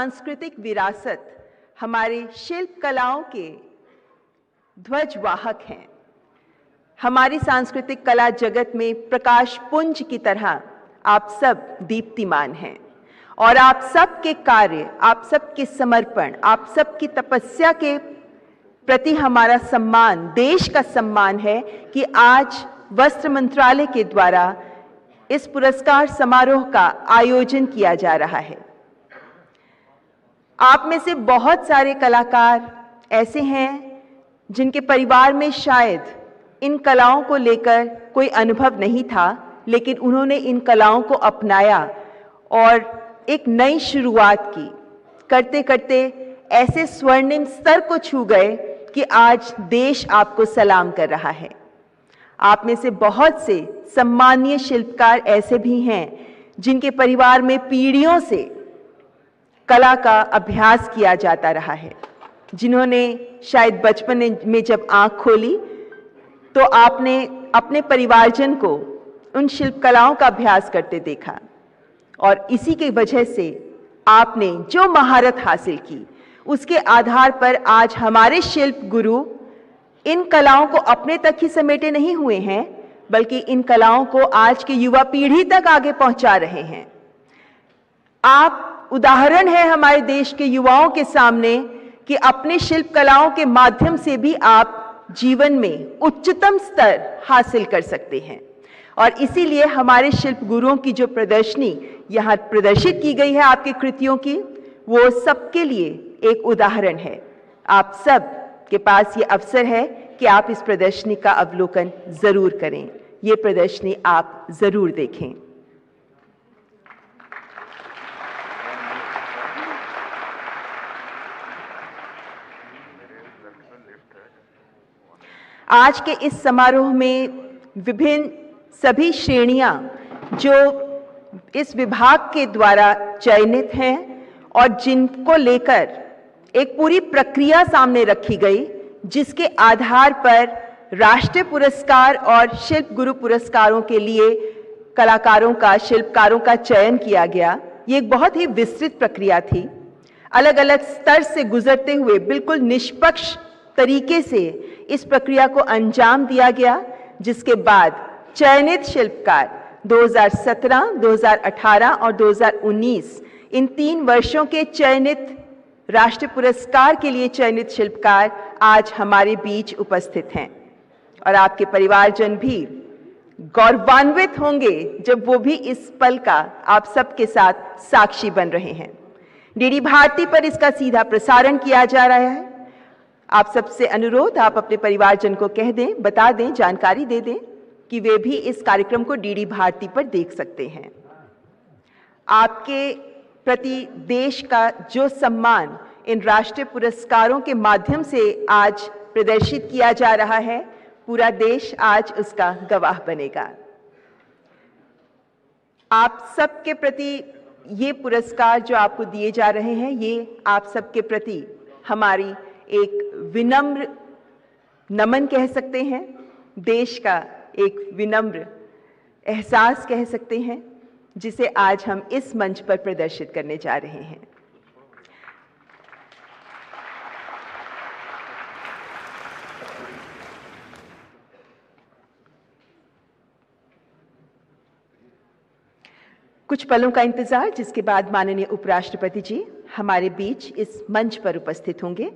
सांस्कृतिक विरासत हमारे शिल्प कलाओं के ध्वजवाहक हैं। हमारी सांस्कृतिक कला जगत में प्रकाश पुंज की तरह आप सब दीप्तिमान हैं और आप सब के कार्य, आप सब के समर्पण, आप सब की तपस्या के प्रति हमारा सम्मान, देश का सम्मान है कि आज वस्त्र मंत्रालय के द्वारा इस पुरस्कार समारोह का आयोजन किया जा रहा है। आप में से बहुत सारे कलाकार ऐसे हैं जिनके परिवार में शायद इन कलाओं को लेकर कोई अनुभव नहीं था, लेकिन उन्होंने इन कलाओं को अपनाया और एक नई शुरुआत की। करते करते ऐसे स्वर्णिम स्तर को छू गए कि आज देश आपको सलाम कर रहा है। आप में से बहुत से सम्मानीय शिल्पकार ऐसे भी हैं जिनके परिवार में पीढ़ियों से कला का अभ्यास किया जाता रहा है, जिन्होंने शायद बचपन में जब आंख खोली तो आपने अपने परिवारजन को उन शिल्प कलाओं का अभ्यास करते देखा और इसी की वजह से आपने जो महारत हासिल की उसके आधार पर आज हमारे शिल्प गुरु इन कलाओं को अपने तक ही समेटे नहीं हुए हैं, बल्कि इन कलाओं को आज की युवा पीढ़ी तक आगे पहुंचा रहे हैं। आप उदाहरण है हमारे देश के युवाओं के सामने कि अपने शिल्प कलाओं के माध्यम से भी आप जीवन में उच्चतम स्तर हासिल कर सकते हैं। और इसीलिए हमारे शिल्प गुरुओं की जो प्रदर्शनी यहाँ प्रदर्शित की गई है आपकी कृतियों की, वो सबके लिए एक उदाहरण है। आप सब के पास ये अवसर है कि आप इस प्रदर्शनी का अवलोकन जरूर करें, ये प्रदर्शनी आप जरूर देखें। आज के इस समारोह में विभिन्न सभी श्रेणियां जो इस विभाग के द्वारा चयनित हैं और जिनको लेकर एक पूरी प्रक्रिया सामने रखी गई, जिसके आधार पर राष्ट्रीय पुरस्कार और शिल्प गुरु पुरस्कारों के लिए कलाकारों का, शिल्पकारों का चयन किया गया। ये एक बहुत ही विस्तृत प्रक्रिया थी। अलग अलग स्तर से गुजरते हुए बिल्कुल निष्पक्ष तरीके से इस प्रक्रिया को अंजाम दिया गया, जिसके बाद चयनित शिल्पकार 2017, 2018 और 2019 इन 3 वर्षों के चयनित राष्ट्रीय पुरस्कार के लिए चयनित शिल्पकार आज हमारे बीच उपस्थित हैं और आपके परिवारजन भी गौरवान्वित होंगे जब वो भी इस पल का आप सबके साथ साक्षी बन रहे हैं। डीडी भारती पर इसका सीधा प्रसारण किया जा रहा है। आप सबसे अनुरोध, आप अपने परिवारजन को कह दें, बता दें, जानकारी दे दें कि वे भी इस कार्यक्रम को डीडी भारती पर देख सकते हैं। आपके प्रति देश का जो सम्मान इन राष्ट्रीय पुरस्कारों के माध्यम से आज प्रदर्शित किया जा रहा है, पूरा देश आज उसका गवाह बनेगा। आप सबके प्रति ये पुरस्कार जो आपको दिए जा रहे हैं, ये आप सबके प्रति हमारी एक विनम्र नमन कह सकते हैं, देश का एक विनम्र एहसास कह सकते हैं, जिसे आज हम इस मंच पर प्रदर्शित करने जा रहे हैं। कुछ पलों का इंतजार, जिसके बाद माननीय उपराष्ट्रपति जी हमारे बीच इस मंच पर उपस्थित होंगे।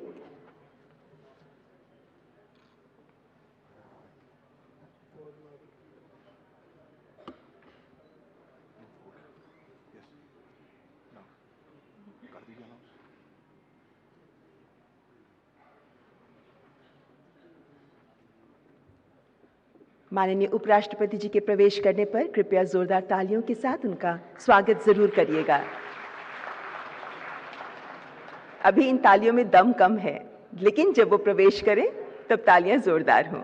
माननीय उपराष्ट्रपति जी के प्रवेश करने पर कृपया जोरदार तालियों के साथ उनका स्वागत जरूर करिएगा। अभी इन तालियों में दम कम है, लेकिन जब वो प्रवेश करें तब तालियां जोरदार हों।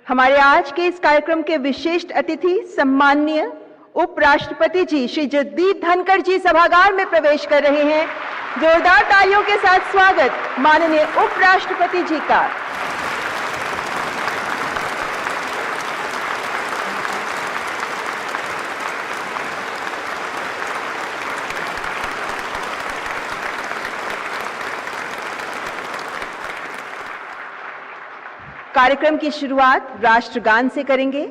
हमारे आज के इस कार्यक्रम के विशिष्ट अतिथि सम्माननीय उपराष्ट्रपति जी श्री जगदीप धनखड़ जी सभागार में प्रवेश कर रहे हैं। जोरदार तालियों के साथ स्वागत माननीय उपराष्ट्रपति जी का। कार्यक्रम की शुरुआत राष्ट्रगान से करेंगे।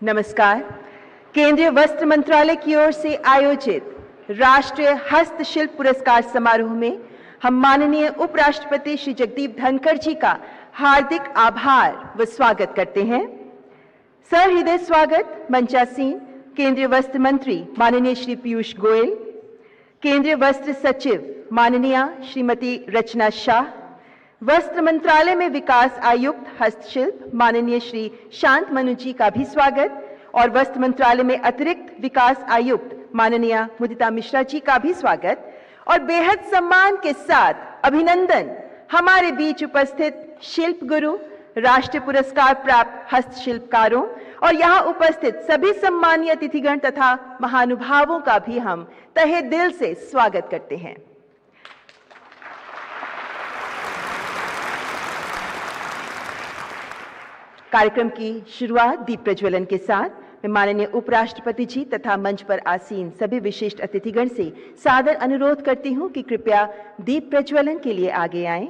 नमस्कार। केंद्रीय वस्त्र मंत्रालय की ओर से आयोजित राष्ट्रीय हस्तशिल्प पुरस्कार समारोह में हम माननीय उपराष्ट्रपति श्री जगदीप धनखड़ जी का हार्दिक आभार व स्वागत करते हैं। सहृदय स्वागत मंचासीन केंद्रीय वस्त्र मंत्री माननीय श्री पीयूष गोयल, केंद्रीय वस्त्र सचिव माननीय श्रीमती रचना शाह, वस्त्र मंत्रालय में विकास आयुक्त हस्तशिल्प माननीय श्री शांत मनु जी का भी स्वागत और वस्त्र मंत्रालय में अतिरिक्त विकास आयुक्त माननीय मुदिता मिश्रा जी का भी स्वागत और बेहद सम्मान के साथ अभिनंदन हमारे बीच उपस्थित शिल्प गुरु, राष्ट्रीय पुरस्कार प्राप्त हस्तशिल्पकारों और यहाँ उपस्थित सभी सम्मानीय अतिथिगण तथा महानुभावों का भी हम तहे दिल से स्वागत करते हैं। कार्यक्रम की शुरुआत दीप प्रज्वलन के साथ मैं माननीय उपराष्ट्रपति जी तथा मंच पर आसीन सभी विशिष्ट अतिथिगण से सादर अनुरोध करती हूं कि कृपया दीप प्रज्वलन के लिए आगे आएं।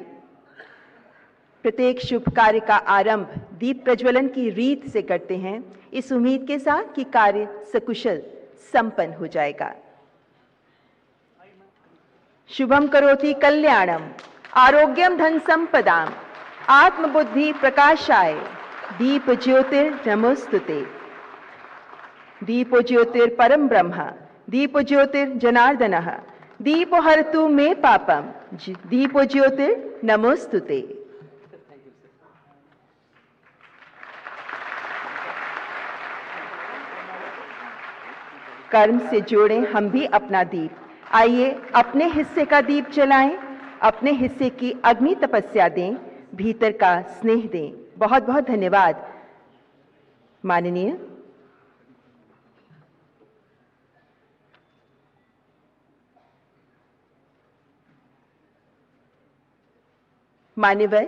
प्रत्येक शुभ कार्य का आरंभ दीप प्रज्वलन की रीत से करते हैं, इस उम्मीद के साथ कि कार्य सकुशल संपन्न हो जाएगा। शुभम करोति कल्याणम आरोग्यम धन संपदाम आत्मबुद्धि प्रकाशाय दीप ज्योतिर्नमोस्तुते। दीपो ज्योतिर परम ब्रह्म दीपो ज्योतिर जनार्दनः दीपो हरतु मे पापम दीपो ज्योतिर नमोस्तुते। कर्म से जोड़ें हम भी अपना दीप। आइए अपने हिस्से का दीप जलाएं, अपने हिस्से की अग्नि तपस्या दें, भीतर का स्नेह दें। बहुत बहुत धन्यवाद माननीय। मान्यवर,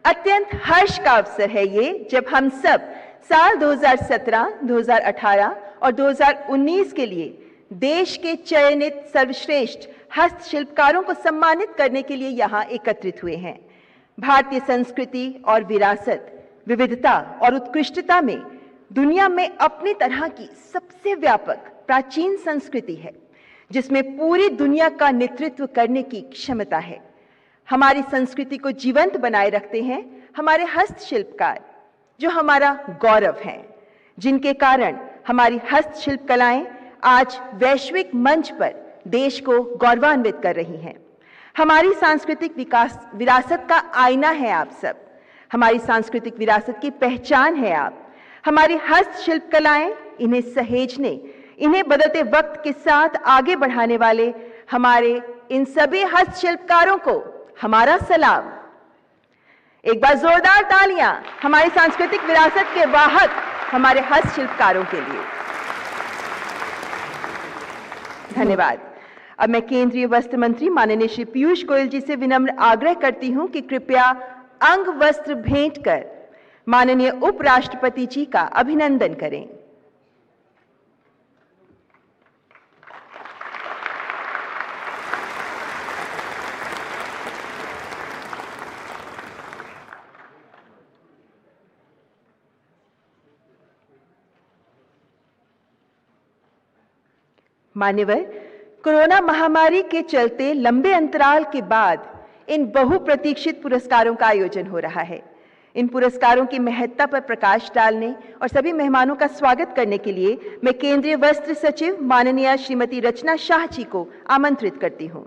अत्यंत हर्ष का अवसर है ये जब हम सब साल 2017, 2018 और 2019 के लिए देश के चयनित सर्वश्रेष्ठ हस्तशिल्पकारों को सम्मानित करने के लिए यहाँ एकत्रित हुए हैं। भारतीय संस्कृति और विरासत, विविधता और उत्कृष्टता में दुनिया में अपनी तरह की सबसे व्यापक प्राचीन संस्कृति है, जिसमें पूरी दुनिया का नेतृत्व करने की क्षमता है। हमारी संस्कृति को जीवंत बनाए रखते हैं हमारे हस्तशिल्पकार, जो हमारा गौरव हैं, जिनके कारण हमारी हस्तशिल्प कलाएं आज वैश्विक मंच पर देश को गौरवान्वित कर रही हैं। हमारी सांस्कृतिक विरासत का आईना है आप सब, हमारी सांस्कृतिक विरासत की पहचान है आप। हमारी हस्तशिल्प कलाएं, इन्हें सहेजने, इन्हें बदलते वक्त के साथ आगे बढ़ाने वाले हमारे इन सभी हस्तशिल्पकारों को हमारा सलाम। एक बार जोरदार तालियां हमारी सांस्कृतिक विरासत के वाहक हमारे हस्तशिल्पकारों के लिए। धन्यवाद। अब मैं केंद्रीय वस्त्र मंत्री माननीय श्री पीयूष गोयल जी से विनम्र आग्रह करती हूं कि कृपया अंग वस्त्र भेंट कर माननीय उपराष्ट्रपति जी का अभिनंदन करें। मान्यवर, कोरोना महामारी के चलते लंबे अंतराल के बाद इन बहुप्रतीक्षित पुरस्कारों का आयोजन हो रहा है। इन पुरस्कारों की महत्ता पर प्रकाश डालने और सभी मेहमानों का स्वागत करने के लिए मैं केंद्रीय वस्त्र सचिव माननीय श्रीमती रचना शाह जी को आमंत्रित करती हूं।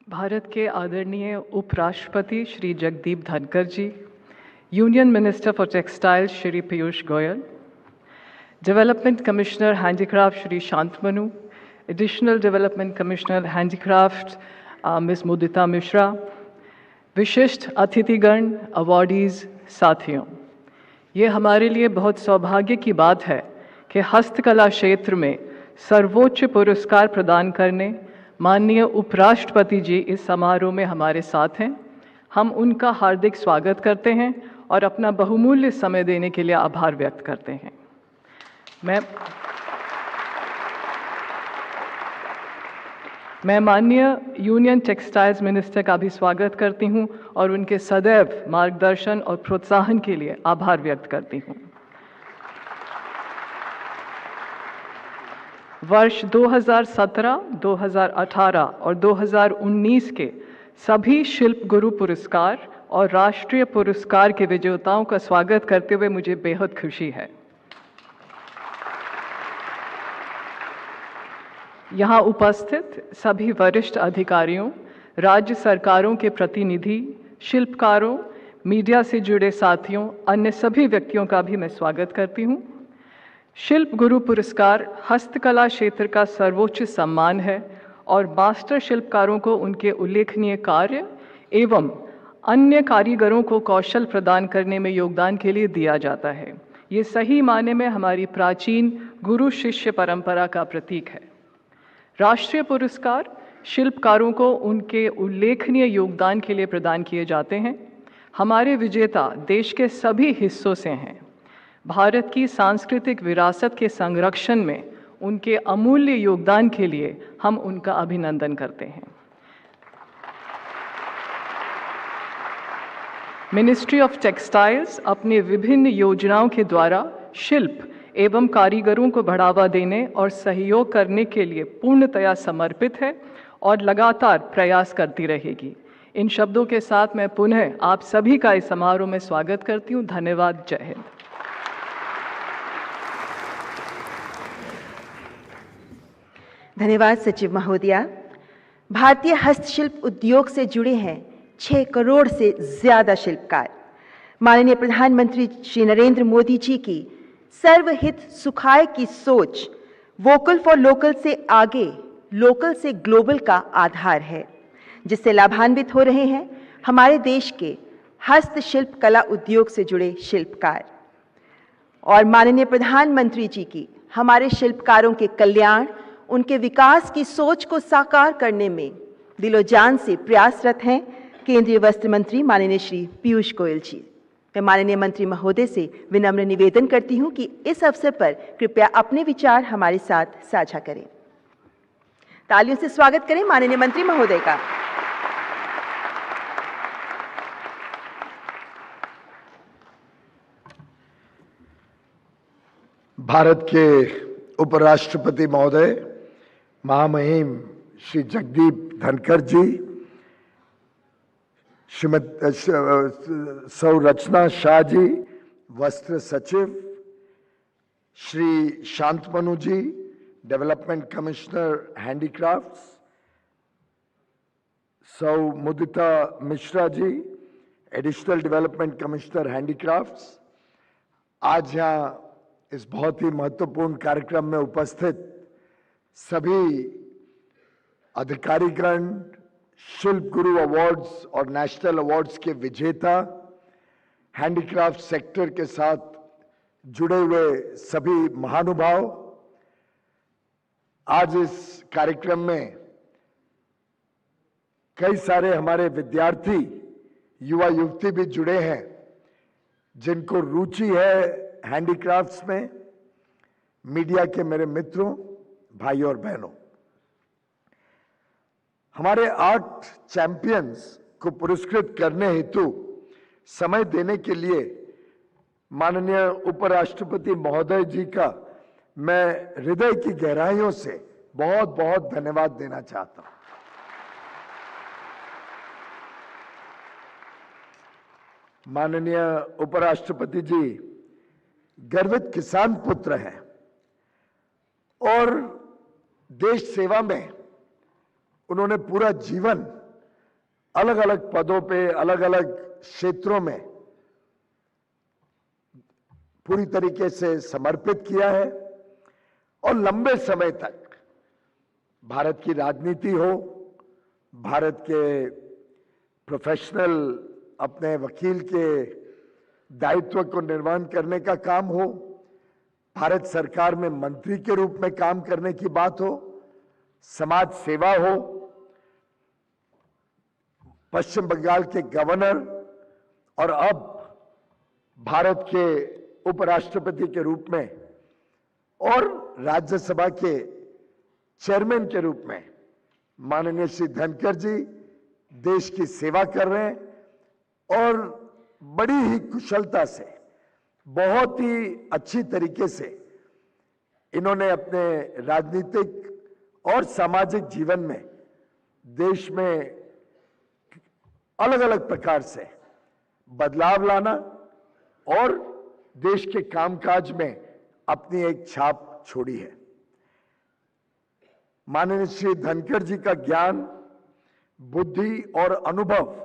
भारत के आदरणीय उपराष्ट्रपति Shri Jagdeep Dhankhar ji, union minister for textiles Shri Piyush Goyal, development commissioner handicraft Shri Shantmanu, additional development commissioner handicraft miss Mudita Mishra, विशिष्ट अतिथिगण, अवॉर्डीज, साथियों, ये हमारे लिए बहुत सौभाग्य की बात है कि हस्तकला क्षेत्र में सर्वोच्च पुरस्कार प्रदान करने माननीय उपराष्ट्रपति जी इस समारोह में हमारे साथ हैं। हम उनका हार्दिक स्वागत करते हैं और अपना बहुमूल्य समय देने के लिए आभार व्यक्त करते हैं। मैं माननीय यूनियन टेक्सटाइल्स मिनिस्टर का भी स्वागत करती हूं और उनके सदैव मार्गदर्शन और प्रोत्साहन के लिए आभार व्यक्त करती हूं। वर्ष 2017, 2018 और 2019 के सभी शिल्प गुरु पुरस्कार और राष्ट्रीय पुरस्कार के विजेताओं का स्वागत करते हुए मुझे बेहद खुशी है। यहाँ उपस्थित सभी वरिष्ठ अधिकारियों, राज्य सरकारों के प्रतिनिधि, शिल्पकारों, मीडिया से जुड़े साथियों, अन्य सभी व्यक्तियों का भी मैं स्वागत करती हूँ। शिल्प गुरु पुरस्कार हस्तकला क्षेत्र का सर्वोच्च सम्मान है और मास्टर शिल्पकारों को उनके उल्लेखनीय कार्य एवं अन्य कारीगरों को कौशल प्रदान करने में योगदान के लिए दिया जाता है। ये सही मायने में हमारी प्राचीन गुरु शिष्य परंपरा का प्रतीक है। राष्ट्रीय पुरस्कार शिल्पकारों को उनके उल्लेखनीय योगदान के लिए प्रदान किए जाते हैं। हमारे विजेता देश के सभी हिस्सों से हैं। भारत की सांस्कृतिक विरासत के संरक्षण में उनके अमूल्य योगदान के लिए हम उनका अभिनंदन करते हैं। मिनिस्ट्री ऑफ टेक्सटाइल्स अपने विभिन्न योजनाओं के द्वारा शिल्प एवं कारीगरों को बढ़ावा देने और सहयोग करने के लिए पूर्णतया समर्पित है और लगातार प्रयास करती रहेगी। इन शब्दों के साथ मैं पुनः आप सभी का इस समारोह में स्वागत करती हूँ। धन्यवाद। जय हिंद। धन्यवाद सचिव महोदया। भारतीय हस्तशिल्प उद्योग से जुड़े हैं 6 करोड़ से ज्यादा शिल्पकार। माननीय प्रधानमंत्री श्री नरेंद्र मोदी जी की सर्वहित सुखाय की सोच वोकल फॉर लोकल से आगे लोकल से ग्लोबल का आधार है, जिससे लाभान्वित हो रहे हैं हमारे देश के हस्तशिल्प कला उद्योग से जुड़े शिल्पकार। और माननीय प्रधानमंत्री जी की हमारे शिल्पकारों के कल्याण, उनके विकास की सोच को साकार करने में दिलोजान से प्रयासरत हैं केंद्रीय वस्त्र मंत्री माननीय श्री पीयूष गोयल जी। मैं माननीय मंत्री महोदय से विनम्र निवेदन करती हूं कि इस अवसर पर कृपया अपने विचार हमारे साथ साझा करें। तालियों से स्वागत करें माननीय मंत्री महोदय का। भारत के उपराष्ट्रपति महोदय महामहिम श्री जगदीप धनखड़ जी, श्रीमती सौ रचना शाह जी, वस्त्र सचिव, श्री शांतमनु जी, डेवलपमेंट कमिश्नर हैंडीक्राफ्ट्स, सौ Mudita Mishra ji, additional development commissioner handicrafts, आज यहाँ इस बहुत ही महत्वपूर्ण कार्यक्रम में उपस्थित सभी अधिकारीगण, शिल्प गुरु अवार्ड्स और नेशनल अवार्ड्स के विजेता, हैंडीक्राफ्ट सेक्टर के साथ जुड़े हुए सभी महानुभाव, आज इस कार्यक्रम में कई सारे हमारे विद्यार्थी, युवा युवती भी जुड़े हैं जिनको रुचि है हैंडीक्राफ्ट्स में। मीडिया के मेरे मित्रों, भाइयों और बहनों, हमारे 8 चैंपियंस को पुरस्कृत करने हेतु समय देने के लिए माननीय उपराष्ट्रपति महोदय जी का मैं हृदय की गहराइयों से बहुत बहुत धन्यवाद देना चाहता हूं। माननीय उपराष्ट्रपति जी गर्वित किसान पुत्र हैं और देश सेवा में उन्होंने पूरा जीवन अलग अलग पदों पे, अलग अलग क्षेत्रों में पूरी तरीके से समर्पित किया है और लंबे समय तक भारत की राजनीति हो, भारत के प्रोफेशनल अपने वकील के दायित्व को निर्वहन करने का काम हो, भारत सरकार में मंत्री के रूप में काम करने की बात हो, समाज सेवा हो, पश्चिम बंगाल के गवर्नर और अब भारत के उपराष्ट्रपति के रूप में और राज्यसभा के चेयरमैन के रूप में माननीय श्री धनखड़ जी देश की सेवा कर रहे हैं और बड़ी ही कुशलता से, बहुत ही अच्छी तरीके से इन्होंने अपने राजनीतिक और सामाजिक जीवन में देश में अलग अलग प्रकार से बदलाव लाना और देश के कामकाज में अपनी एक छाप छोड़ी है। माननीय श्री धनखड़ जी का ज्ञान, बुद्धि और अनुभव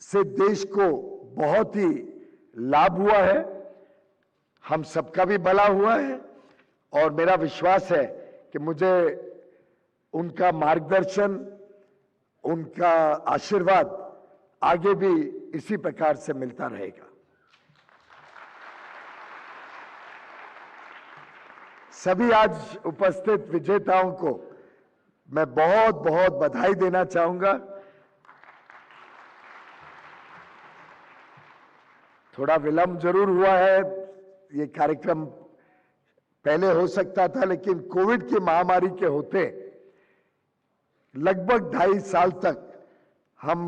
से देश को बहुत ही लाभ हुआ है, हम सबका भी भला हुआ है और मेरा विश्वास है कि मुझे उनका मार्गदर्शन, उनका आशीर्वाद आगे भी इसी प्रकार से मिलता रहेगा। सभी आज उपस्थित विजेताओं को मैं बहुत बहुत बधाई देना चाहूंगा। थोड़ा विलंब जरूर हुआ है, ये कार्यक्रम पहले हो सकता था, लेकिन कोविड की महामारी के होते लगभग 2.5 साल तक हम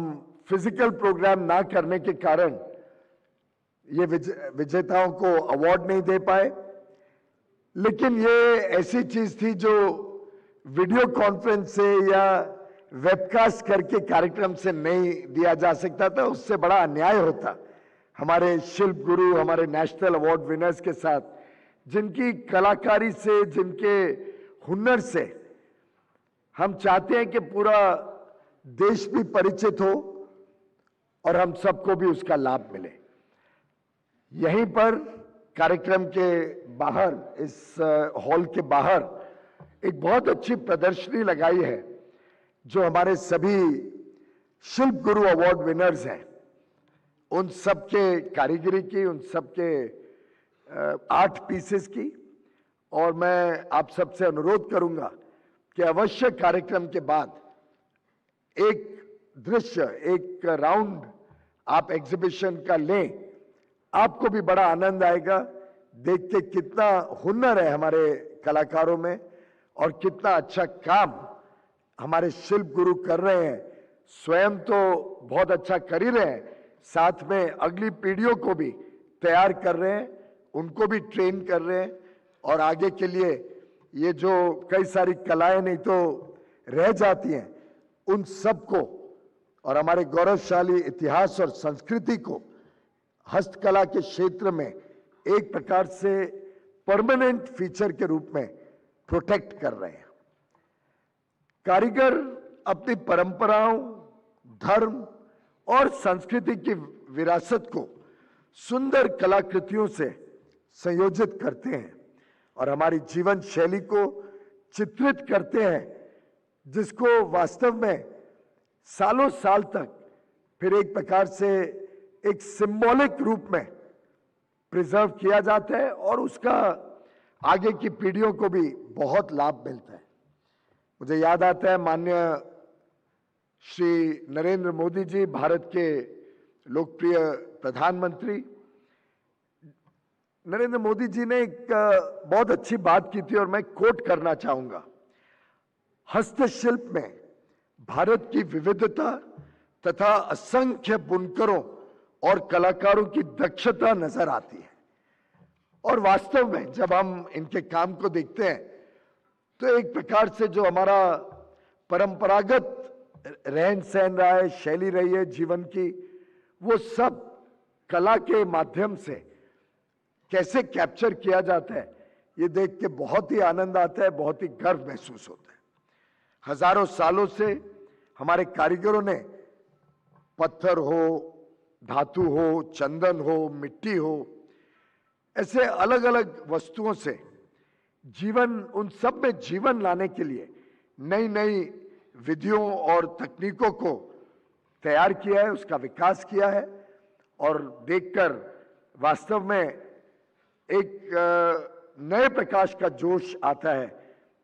फिजिकल प्रोग्राम ना करने के कारण ये विजेताओं को अवार्ड नहीं दे पाए। लेकिन ये ऐसी चीज थी जो वीडियो कॉन्फ्रेंस से या वेबकास्ट करके कार्यक्रम से नहीं दिया जा सकता था, उससे बड़ा अन्याय होता हमारे शिल्प गुरु, हमारे नेशनल अवार्ड विनर्स के साथ, जिनकी कलाकारी से, जिनके हुनर से हम चाहते हैं कि पूरा देश भी परिचित हो और हम सबको भी उसका लाभ मिले। यहीं पर कार्यक्रम के बाहर, इस हॉल के बाहर एक बहुत अच्छी प्रदर्शनी लगाई है जो हमारे सभी शिल्प गुरु अवार्ड विनर्स हैं, उन सब के कारीगरी की, उन सब के 8 पीसेस की। और मैं आप सबसे अनुरोध करूंगा कि अवश्य कार्यक्रम के बाद एक दृश्य, एक राउंड आप एग्जीबिशन का लें, आपको भी बड़ा आनंद आएगा देख के कितना हुनर है हमारे कलाकारों में और कितना अच्छा काम हमारे शिल्प गुरु कर रहे हैं। स्वयं तो बहुत अच्छा कर ही रहे हैं, साथ में अगली पीढ़ियों को भी तैयार कर रहे हैं, उनको भी ट्रेन कर रहे हैं और आगे के लिए ये जो कई सारी कलाएं नहीं तो रह जाती हैं, उन सबको और हमारे गौरवशाली इतिहास और संस्कृति को हस्तकला के क्षेत्र में एक प्रकार से परमानेंट फीचर के रूप में प्रोटेक्ट कर रहे हैं। कारीगर अपनी परंपराओं, धर्म और संस्कृति की विरासत को सुंदर कलाकृतियों से संयोजित करते हैं और हमारी जीवन शैली को चित्रित करते हैं, जिसको वास्तव में सालों साल तक फिर एक प्रकार से एक सिंबॉलिक रूप में प्रिजर्व किया जाता है और उसका आगे की पीढ़ियों को भी बहुत लाभ मिलता है। मुझे याद आता है माननीय श्री नरेंद्र मोदी जी, भारत के लोकप्रिय प्रधानमंत्री नरेंद्र मोदी जी ने एक बहुत अच्छी बात की थी और मैं कोट करना चाहूंगा। हस्तशिल्प में भारत की विविधता तथा असंख्य बुनकरों और कलाकारों की दक्षता नजर आती है और वास्तव में जब हम इनके काम को देखते हैं तो एक प्रकार से जो हमारा परंपरागत रहन सहन रहा है, शैली रही है जीवन की, वो सब कला के माध्यम से कैसे कैप्चर किया जाता है, ये देख के बहुत ही आनंद आता है, बहुत ही गर्व महसूस होता है। हजारों सालों से हमारे कारीगरों ने पत्थर हो, धातु हो, चंदन हो, मिट्टी हो, ऐसे अलग अलग वस्तुओं से जीवन, उन सब में जीवन लाने के लिए नई नई विधियों और तकनीकों को तैयार किया है, उसका विकास किया है और देखकर वास्तव में एक नए प्रकाश का जोश आता है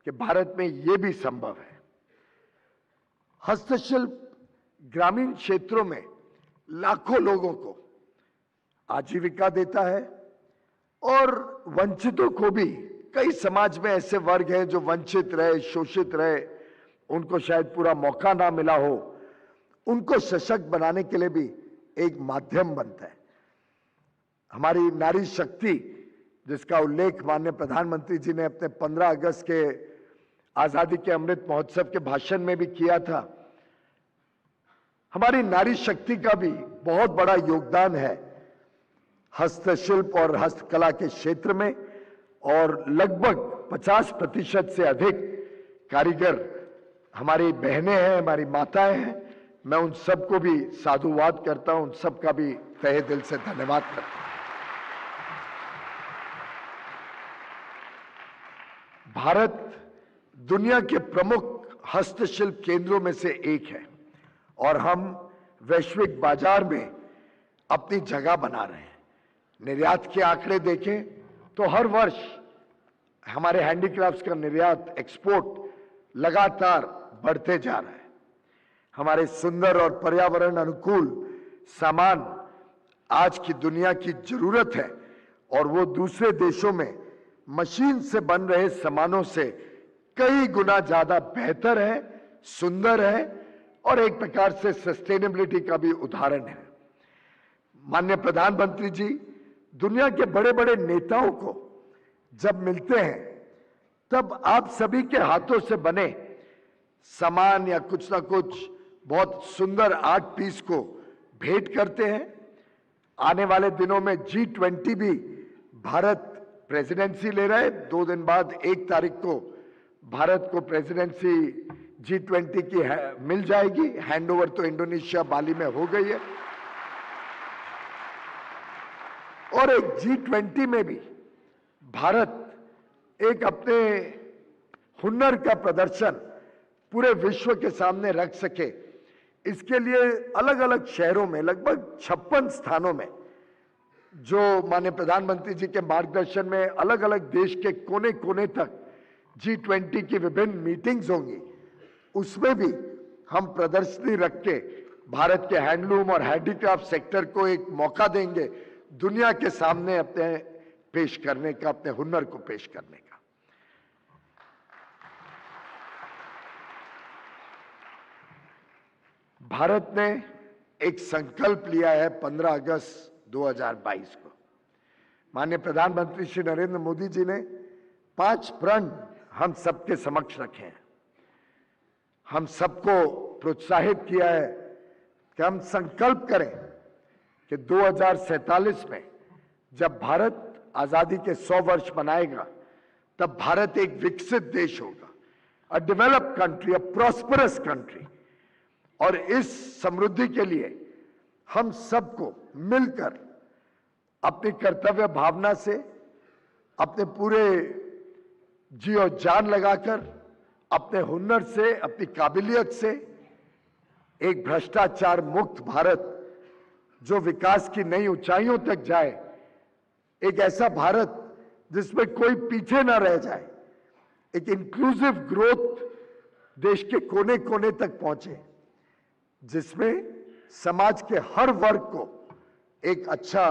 कि भारत में यह भी संभव है। हस्तशिल्प ग्रामीण क्षेत्रों में लाखों लोगों को आजीविका देता है और वंचितों को भी, कई समाज में ऐसे वर्ग हैं जो वंचित रहे, शोषित रहे, उनको शायद पूरा मौका ना मिला हो, उनको सशक्त बनाने के लिए भी एक माध्यम बनता है। हमारी नारी शक्ति, जिसका उल्लेख माननीय प्रधानमंत्री जी ने अपने 15 अगस्त के आजादी के अमृत महोत्सव के भाषण में भी किया था, हमारी नारी शक्ति का भी बहुत बड़ा योगदान है हस्तशिल्प और हस्तकला के क्षेत्र में और लगभग 50% से अधिक कारीगर हमारी बहनें हैं, हमारी माताएं हैं। मैं उन सबको भी साधुवाद करता हूं, उन सबका भी तहे दिल से धन्यवाद करता हूं। भारत दुनिया के प्रमुख हस्तशिल्प केंद्रों में से एक है और हम वैश्विक बाजार में अपनी जगह बना रहे हैं। निर्यात के आंकड़े देखें तो हर वर्ष हमारे हैंडीक्राफ्ट्स का निर्यात, एक्सपोर्ट लगातार बढ़ते जा रहा है। हमारे सुंदर और पर्यावरण अनुकूल सामान आज की दुनिया की जरूरत है और वो दूसरे देशों में मशीन से बन रहे सामानों से कई गुना ज्यादा बेहतर है, सुंदर है और एक प्रकार से सस्टेनेबिलिटी का भी उदाहरण है। माननीय प्रधानमंत्री जी दुनिया के बड़े बड़े नेताओं को जब मिलते हैं तब आप सभी के हाथों से बने सामान या कुछ ना कुछ बहुत सुंदर आर्ट पीस को भेंट करते हैं। आने वाले दिनों में G20 भी भारत प्रेसिडेंसी ले रहा है। 2 दिन बाद 1 तारीख को भारत को प्रेसिडेंसी G20 की मिल जाएगी। हैंडओवर तो इंडोनेशिया, बाली में हो गई है और एक G20 में भी भारत एक अपने हुनर का प्रदर्शन पूरे विश्व के सामने रख सके, इसके लिए अलग अलग शहरों में लगभग 56 स्थानों में जो माननीय प्रधानमंत्री जी के मार्गदर्शन में अलग अलग देश के कोने कोने तक G20 की विभिन्न मीटिंग्स होंगी, उसमें भी हम प्रदर्शनी रख के भारत के हैंडलूम और हैंडीक्राफ्ट सेक्टर को एक मौका देंगे दुनिया के सामने अपने पेश करने का, अपने हुनर को पेश करने का। भारत ने एक संकल्प लिया है 15 अगस्त 2022 को। माननीय प्रधानमंत्री श्री नरेंद्र मोदी जी ने 5 प्रण हम सबके समक्ष रखे हैं। हम सबको प्रोत्साहित किया है कि हम संकल्प करें कि 2047 में जब भारत आजादी के 100 वर्ष मनाएगा तब भारत एक विकसित देश होगा, a developed country, a prosperous country. और इस समृद्धि के लिए हम सबको मिलकर अपनी कर्तव्य भावना से, अपने पूरे जी और जान लगाकर, अपने हुनर से, अपनी काबिलियत से एक भ्रष्टाचार मुक्त भारत जो विकास की नई ऊंचाइयों तक जाए, एक ऐसा भारत जिसमें कोई पीछे ना रह जाए, एक इंक्लूसिव ग्रोथ देश के कोने कोने तक पहुंचे, जिसमें समाज के हर वर्ग को एक अच्छा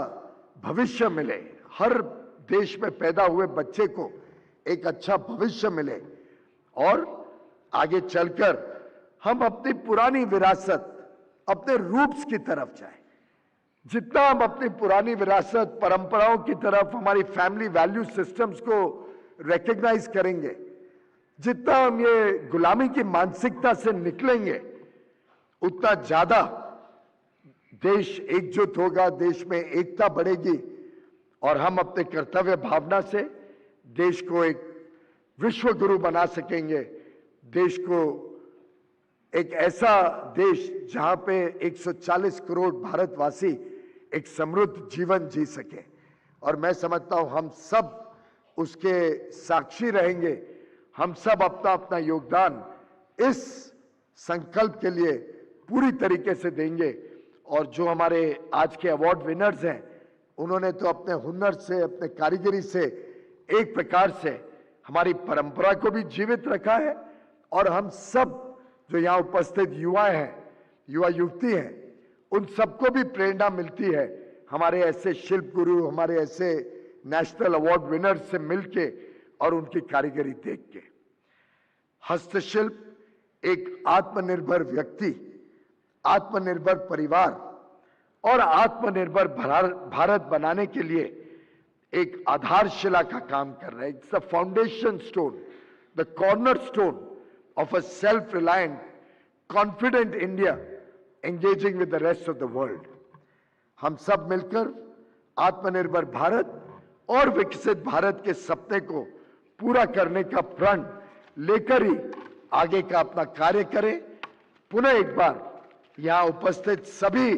भविष्य मिले, हर देश में पैदा हुए बच्चे को एक अच्छा भविष्य मिले और आगे चलकर हम अपनी पुरानी विरासत, अपने रूट्स की तरफ जाएं। जितना हम अपनी पुरानी विरासत, परंपराओं की तरफ, हमारी फैमिली वैल्यू सिस्टम्स को रिकॉग्नाइज करेंगे, जितना हम ये गुलामी की मानसिकता से निकलेंगे, उतना ज्यादा देश एकजुट होगा, देश में एकता बढ़ेगी और हम अपने कर्तव्य भावना से देश को एक विश्व गुरु बना सकेंगे, देश को एक ऐसा देश जहां पे 140 करोड़ भारतवासी एक समृद्ध जीवन जी सके। और मैं समझता हूं हम सब उसके साक्षी रहेंगे, हम सब अपना अपना योगदान इस संकल्प के लिए पूरी तरीके से देंगे। और जो हमारे आज के अवार्ड विनर्स हैं, उन्होंने तो अपने हुनर से, अपने कारीगरी से एक प्रकार से हमारी परंपरा को भी जीवित रखा है। और हम सब जो यहाँ उपस्थित युवा हैं, युवा युवती हैं, उन सबको भी प्रेरणा मिलती है हमारे ऐसे शिल्प गुरु, हमारे ऐसे नेशनल अवार्ड विनर्स से मिलके और उनकी कारीगरी देख के। हस्तशिल्प एक आत्मनिर्भर व्यक्ति, आत्मनिर्भर परिवार और आत्मनिर्भर भारत बनाने के लिए एक आधारशिला का काम कर रहा है। It's the foundation stone, the corner stone of a self reliant, confident India engaging with the rest of the world. हम सब मिलकर आत्मनिर्भर भारत और विकसित भारत के सपने को पूरा करने का प्रण लेकर ही आगे का अपना कार्य करें। पुनः एक बार यहां उपस्थित सभी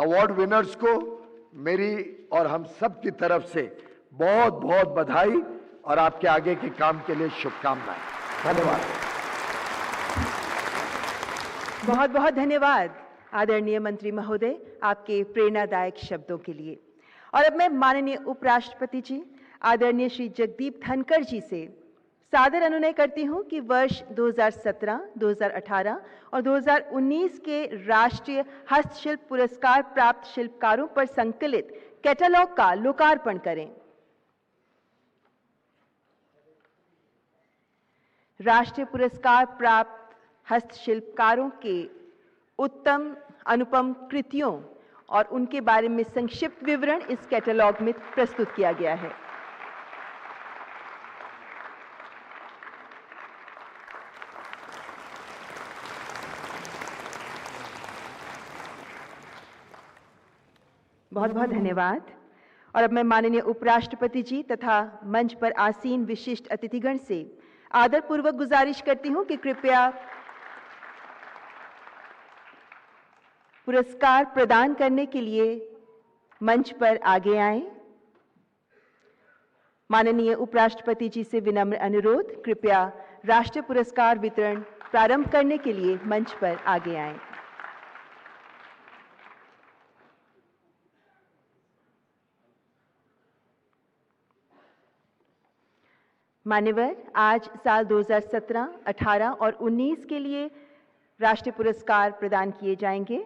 अवार्ड विनर्स को मेरी और हम सब की तरफ से बहुत बहुत बधाई और आपके आगे के काम के लिए शुभकामनाएं। धन्यवाद। बहुत बहुत धन्यवाद आदरणीय मंत्री महोदय, आपके प्रेरणादायक शब्दों के लिए। और अब मैं माननीय उपराष्ट्रपति जी आदरणीय श्री जगदीप धनखड़ जी से सादर अनुनय करती हूं कि वर्ष 2017, 2018 और 2019 के राष्ट्रीय हस्तशिल्प पुरस्कार प्राप्त शिल्पकारों पर संकलित कैटलॉग का लोकार्पण करें। राष्ट्रीय पुरस्कार प्राप्त हस्तशिल्पकारों के उत्तम अनुपम कृतियों और उनके बारे में संक्षिप्त विवरण इस कैटलॉग में प्रस्तुत किया गया है। बहुत बहुत धन्यवाद। और अब मैं माननीय उपराष्ट्रपति जी तथा मंच पर आसीन विशिष्ट अतिथिगण से आदरपूर्वक गुजारिश करती हूं कि कृपया पुरस्कार प्रदान करने के लिए मंच पर आगे आएं। माननीय उपराष्ट्रपति जी से विनम्र अनुरोध, कृपया राष्ट्रीय पुरस्कार वितरण प्रारंभ करने के लिए मंच पर आगे आएं। मान्यवर, आज साल 2017, 18 और 19 के लिए राष्ट्रीय पुरस्कार प्रदान किए जाएंगे।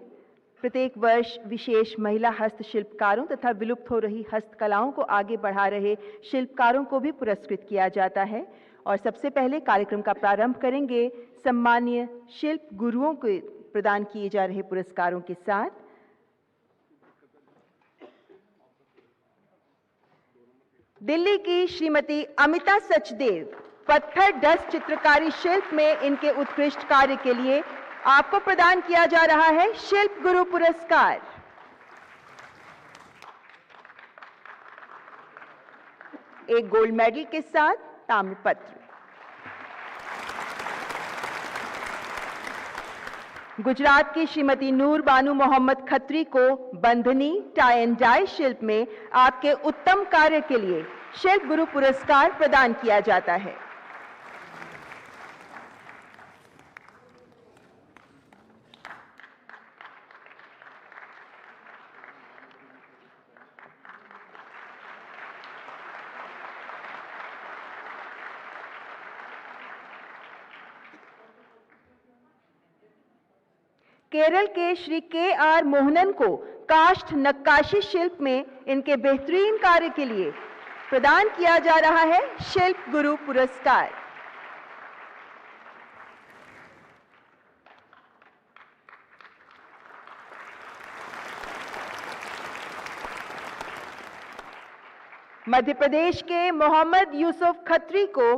प्रत्येक वर्ष विशेष महिला हस्तशिल्पकारों तथा विलुप्त हो रही हस्तकलाओं को आगे बढ़ा रहे शिल्पकारों को भी पुरस्कृत किया जाता है। और सबसे पहले कार्यक्रम का प्रारंभ करेंगे सम्मानीय शिल्प गुरुओं को प्रदान किए जा रहे पुरस्कारों के साथ। दिल्ली की श्रीमती अमिता सचदेव, पत्थर डस्ट चित्रकारी शिल्प में इनके उत्कृष्ट कार्य के लिए आपको प्रदान किया जा रहा है शिल्प गुरु पुरस्कार। एक गोल्ड मेडल के साथ ताम्रपत्र। गुजरात की श्रीमती नूर बानू मोहम्मद खत्री को बंधनी टाई एंड डाई शिल्प में आपके उत्तम कार्य के लिए शिल्प गुरु पुरस्कार प्रदान किया जाता है। केरल के श्री के.आर. मोहनन को काष्ठ नक्काशी शिल्प में इनके बेहतरीन कार्य के लिए प्रदान किया जा रहा है शिल्प गुरु पुरस्कार। मध्य प्रदेश के मोहम्मद यूसुफ खत्री को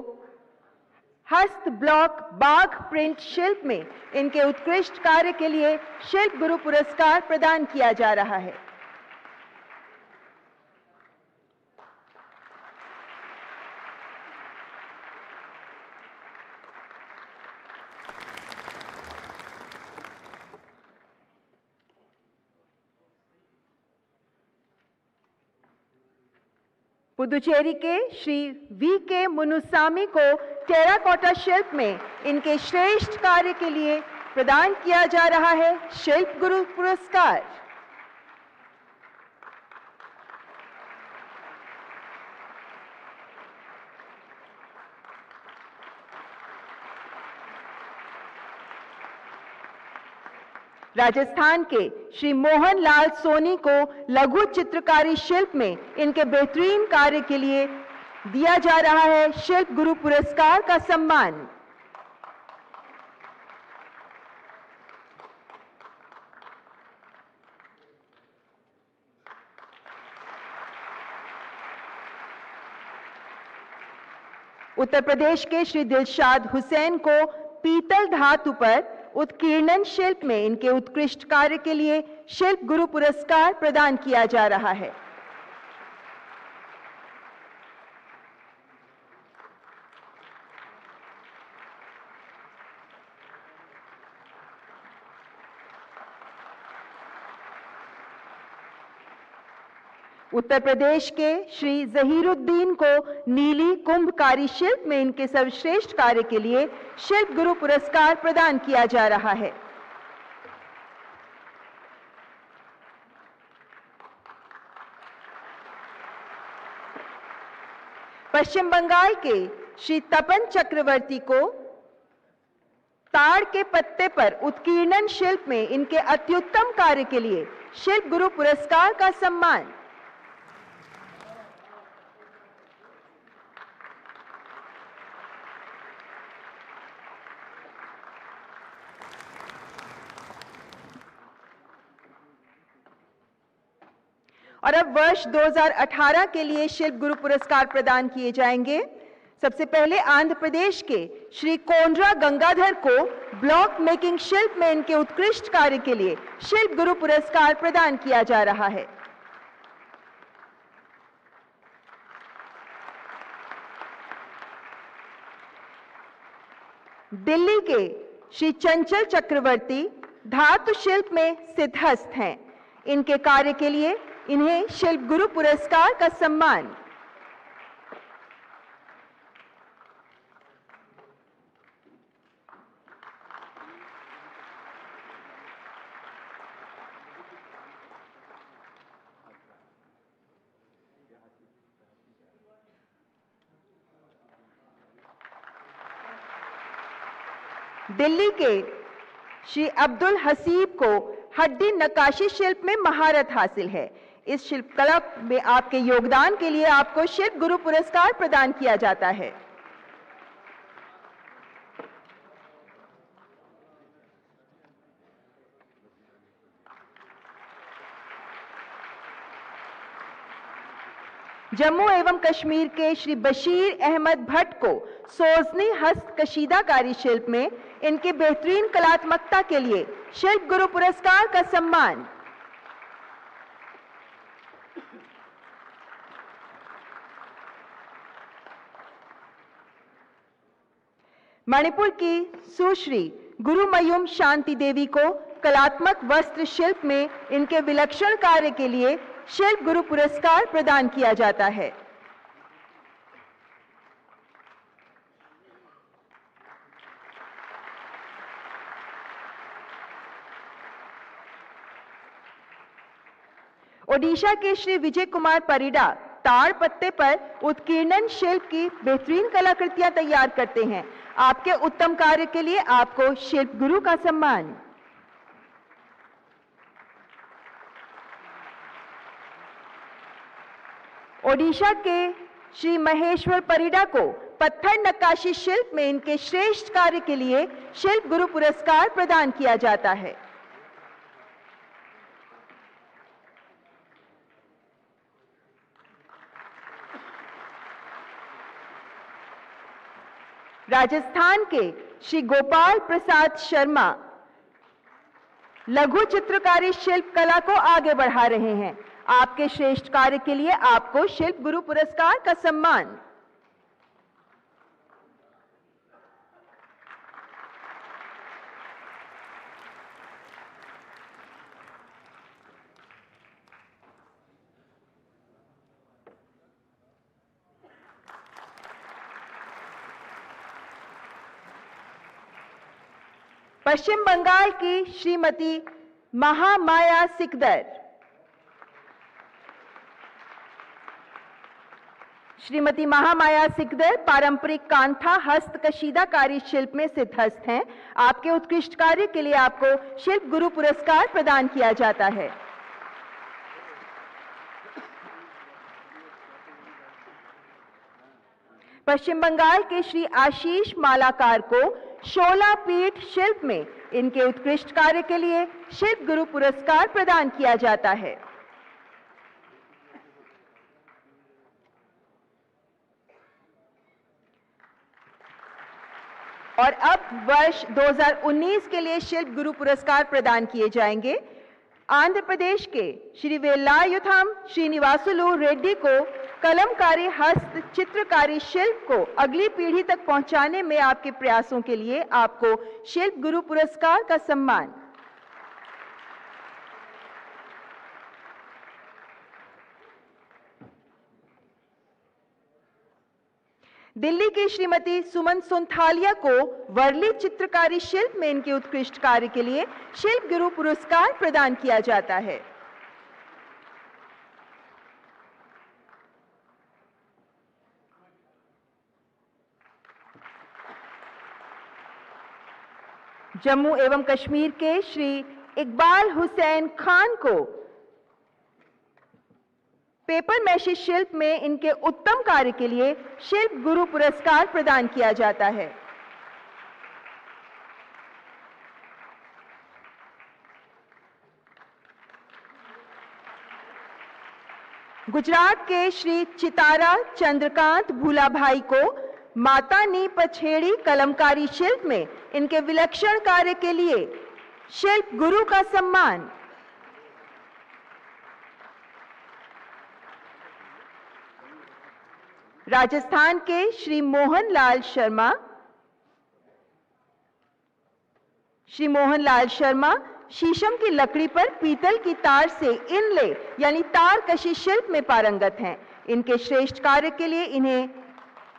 हस्त ब्लॉक बाघ प्रिंट शिल्प में इनके उत्कृष्ट कार्य के लिए शिल्प गुरु पुरस्कार प्रदान किया जा रहा है। पुदुचेरी के श्री वी.के. मुनुसामी को टेराकोटा शिल्प में इनके श्रेष्ठ कार्य के लिए प्रदान किया जा रहा है शिल्प गुरु पुरस्कार। राजस्थान के श्री मोहन लाल सोनी को लघु चित्रकारी शिल्प में इनके बेहतरीन कार्य के लिए दिया जा रहा है शिल्प गुरु पुरस्कार का सम्मान। उत्तर प्रदेश के श्री दिलशाद हुसैन को पीतल धातु पर उत्कीर्णन शिल्प में इनके उत्कृष्ट कार्य के लिए शिल्प गुरु पुरस्कार प्रदान किया जा रहा है। उत्तर प्रदेश के श्री जहीरुद्दीन को नीली कुंभकारी शिल्प में इनके सर्वश्रेष्ठ कार्य के लिए शिल्प गुरु पुरस्कार प्रदान किया जा रहा है। पश्चिम बंगाल के श्री तपन चक्रवर्ती को ताड़ के पत्ते पर उत्कीर्णन शिल्प में इनके अत्युत्तम कार्य के लिए शिल्प गुरु पुरस्कार का सम्मान। और अब वर्ष 2018 के लिए शिल्प गुरु पुरस्कार प्रदान किए जाएंगे। सबसे पहले आंध्र प्रदेश के श्री कोंड्रा गंगाधर को ब्लॉक मेकिंग शिल्प में इनके उत्कृष्ट कार्य के लिए शिल्प गुरु पुरस्कार प्रदान किया जा रहा है। दिल्ली के श्री चंचल चक्रवर्ती धातु शिल्प में सिद्धहस्त हैं। इनके कार्य के लिए इन्हें शिल्प गुरु पुरस्कार का सम्मान। दिल्ली के श्री अब्दुल हसीब को हड्डी नक्काशी शिल्प में महारत हासिल है। इस शिल्पकला में आपके योगदान के लिए आपको शिल्प गुरु पुरस्कार प्रदान किया जाता है। जम्मू एवं कश्मीर के श्री बशीर अहमद भट्ट को सोजनी हस्त कशीदाकारी शिल्प में इनके बेहतरीन कलात्मकता के लिए शिल्प गुरु पुरस्कार का सम्मान। मणिपुर की सुश्री गुरुमयूम शांति देवी को कलात्मक वस्त्र शिल्प में इनके विलक्षण कार्य के लिए शिल्प गुरु पुरस्कार प्रदान किया जाता है। ओडिशा के श्री विजय कुमार परिडा ताड़ पत्ते पर उत्कीर्णन शिल्प की बेहतरीन कलाकृतियां तैयार करते हैं। आपके उत्तम कार्य के लिए आपको शिल्प गुरु का सम्मान। ओडिशा के श्री महेश्वर परिडा को पत्थर नक्काशी शिल्प में इनके श्रेष्ठ कार्य के लिए शिल्प गुरु पुरस्कार प्रदान किया जाता है। राजस्थान के श्री गोपाल प्रसाद शर्मा लघु चित्रकारी शिल्प कला को आगे बढ़ा रहे हैं। आपके श्रेष्ठ कार्य के लिए आपको शिल्प गुरु पुरस्कार का सम्मान। पश्चिम बंगाल की श्रीमती महामाया सिकदर। श्रीमती महामाया सिकदर पारंपरिक कांथा हस्त कशीदाकारी शिल्प में सिद्धहस्त हैं। आपके उत्कृष्ट कार्य के लिए आपको शिल्प गुरु पुरस्कार प्रदान किया जाता है। पश्चिम बंगाल के श्री आशीष मालाकार को शोला पीठ शिल्प में इनके उत्कृष्ट कार्य के लिए शिल्प गुरु पुरस्कार प्रदान किया जाता है। और अब वर्ष 2019 के लिए शिल्प गुरु पुरस्कार प्रदान किए जाएंगे। आंध्र प्रदेश के श्री वेलायुथम श्रीनिवासुलु रेड्डी को कलमकारी हस्त चित्रकारी शिल्प को अगली पीढ़ी तक पहुंचाने में आपके प्रयासों के लिए आपको शिल्प गुरु पुरस्कार का सम्मान। दिल्ली की श्रीमती सुमन सुंथालिया को वर्ली चित्रकारी शिल्प में इनके उत्कृष्ट कार्य के लिए शिल्प गुरु पुरस्कार प्रदान किया जाता है। जम्मू एवं कश्मीर के श्री इकबाल हुसैन खान को पेपर मैशी शिल्प में इनके उत्तम कार्य के लिए शिल्प गुरु पुरस्कार प्रदान किया जाता है। गुजरात के श्री चितारा चंद्रकांत भूलाभाई को माता नी पछेड़ी कलमकारी शिल्प में इनके विलक्षण कार्य के लिए शिल्प गुरु का सम्मान। राजस्थान के श्री मोहन लाल शर्मा शीशम की लकड़ी पर पीतल की तार से इनले यानी तार कशी शिल्प में पारंगत हैं। इनके श्रेष्ठ कार्य के लिए इन्हें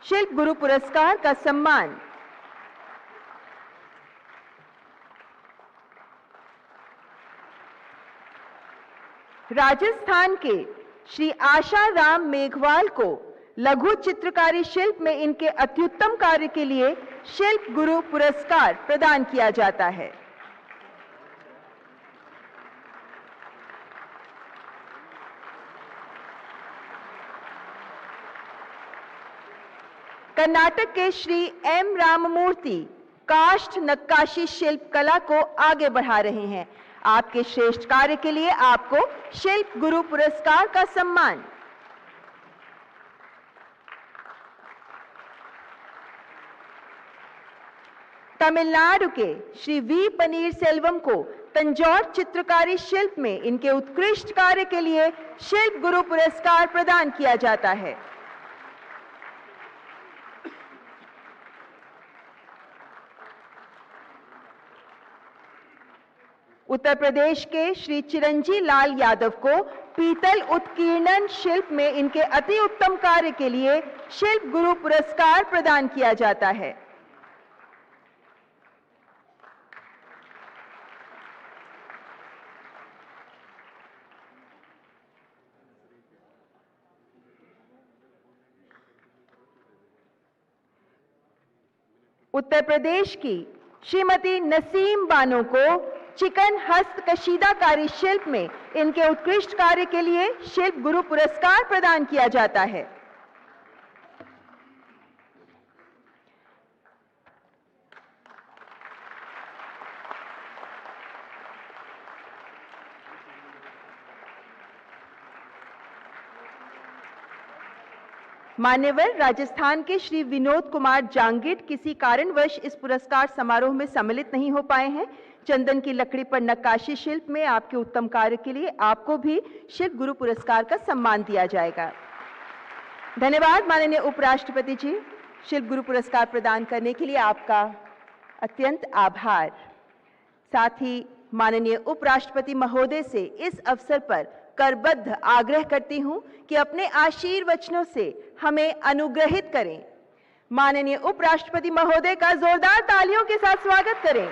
शिल्प गुरु पुरस्कार का सम्मान। राजस्थान के श्री आशा राम मेघवाल को लघु चित्रकारी शिल्प में इनके अत्युत्तम कार्य के लिए शिल्प गुरु पुरस्कार प्रदान किया जाता है। कर्नाटक के श्री एम राममूर्ति काष्ठ नक्काशी शिल्प कला को आगे बढ़ा रहे हैं। आपके श्रेष्ठ कार्य के लिए आपको शिल्प गुरु पुरस्कार का सम्मान। तमिलनाडु के श्री वी पनीर सेल्वम को तंजौर चित्रकारी शिल्प में इनके उत्कृष्ट कार्य के लिए शिल्प गुरु पुरस्कार प्रदान किया जाता है। उत्तर प्रदेश के श्री चिरंजी लाल यादव को पीतल उत्कीर्णन शिल्प में इनके अति उत्तम कार्य के लिए शिल्प गुरु पुरस्कार प्रदान किया जाता है। उत्तर प्रदेश की श्रीमती नसीम बानो को चिकन हस्त कशीदाकारी शिल्प में इनके उत्कृष्ट कार्य के लिए शिल्प गुरु पुरस्कार प्रदान किया जाता है। मान्यवर राजस्थान के श्री विनोद कुमार जांगिड किसी कारणवश इस पुरस्कार समारोह में सम्मिलित नहीं हो पाए हैं। चंदन की लकड़ी पर नक्काशी शिल्प में आपके उत्तम कार्य के लिए आपको भी शिल्प गुरु पुरस्कार का सम्मान दिया जाएगा। धन्यवाद माननीय उपराष्ट्रपति जी, शिल्प गुरु पुरस्कार प्रदान करने के लिए आपका अत्यंत आभार। साथ ही माननीय उपराष्ट्रपति महोदय से इस अवसर पर करबद्ध आग्रह करती हूं कि अपने आशीर्वचनों से हमें अनुग्रहित करें। माननीय उपराष्ट्रपति महोदय का जोरदार तालियों के साथ स्वागत करें।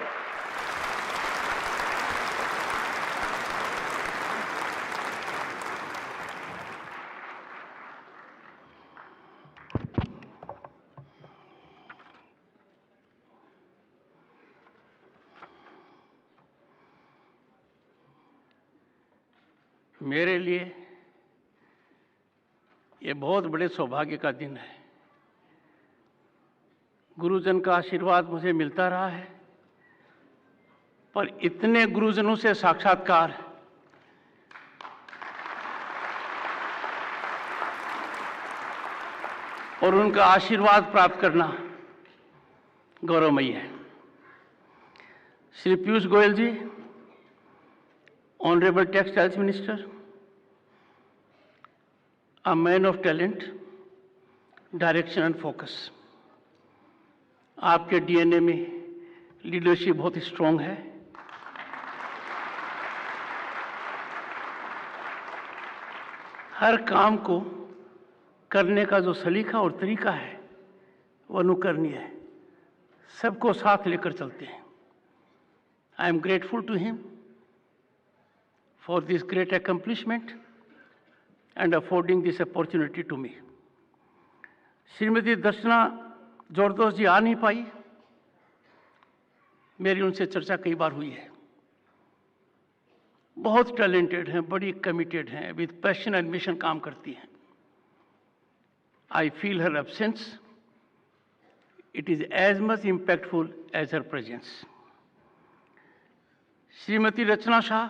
मेरे लिए ये बहुत बड़े सौभाग्य का दिन है। गुरुजन का आशीर्वाद मुझे मिलता रहा है, पर इतने गुरुजनों से साक्षात्कार और उनका आशीर्वाद प्राप्त करना गौरवमयी है। श्री पीयूष गोयल जी, Honorable Textiles Minister, a man of talent, direction and focus. आपके डीएनए में लीडरशिप बहुत स्ट्रांग है। हर काम को करने का जो सलीका और तरीका है वो अनुकरणीय है। सबको साथ लेकर चलते हैं। I am grateful to him for this great accomplishment and affording this opportunity to me. Shrimati दर्शना जोरदोस जी आ नहीं पाई, मेरी उनसे चर्चा कई बार हुई है। बहुत टैलेंटेड हैं, बड़ी कमिटेड हैं, विद पैशन एंड मिशन काम करती हैं। I feel her absence, it is as much impactful as her presence. Shrimati Rachna Shah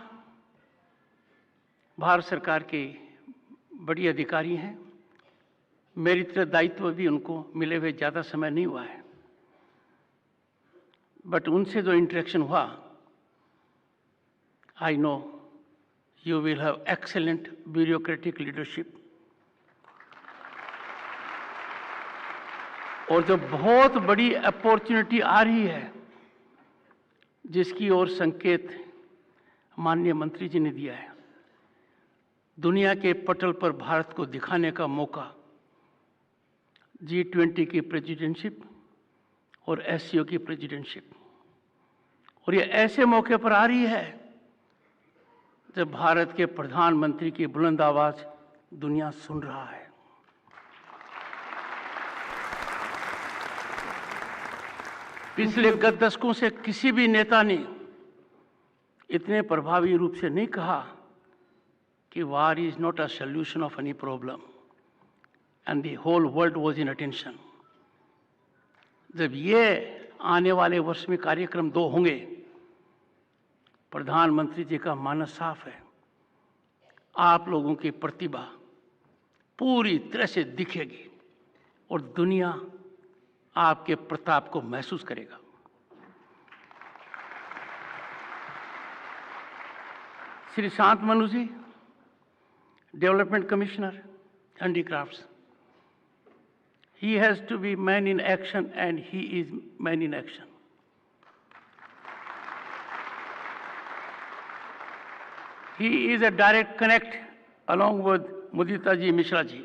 Bharat सरकार के बड़ी अधिकारी हैं। मेरी तरह दायित्व भी उनको मिले हुए ज़्यादा समय नहीं हुआ है, बट उनसे जो इंटरेक्शन हुआ, I know you will have excellent bureaucratic leadership. और जो बहुत बड़ी अपॉर्चुनिटी आ रही है, जिसकी ओर संकेत माननीय मंत्री जी ने दिया है, दुनिया के पटल पर भारत को दिखाने का मौका G20 की प्रेसिडेंटशिप और SCO की प्रेसिडेंटशिप, और ये ऐसे मौके पर आ रही है जब भारत के प्रधानमंत्री की बुलंद आवाज दुनिया सुन रहा है। पिछले दशकों से किसी भी नेता ने इतने प्रभावी रूप से नहीं कहा कि war is not a solution of any problem and the whole world was in attention। जब ये आने वाले वर्ष में कार्यक्रम 2 होंगे, प्रधानमंत्री जी का मानस साफ है, आप लोगों की प्रतिभा पूरी तरह से दिखेगी और दुनिया आपके प्रताप को महसूस करेगा। Shri Shant Manu ji, development commissioner handicrafts, he has to be man in action and he is man in action। He is a direct connect along with Mudita ji Mishra ji।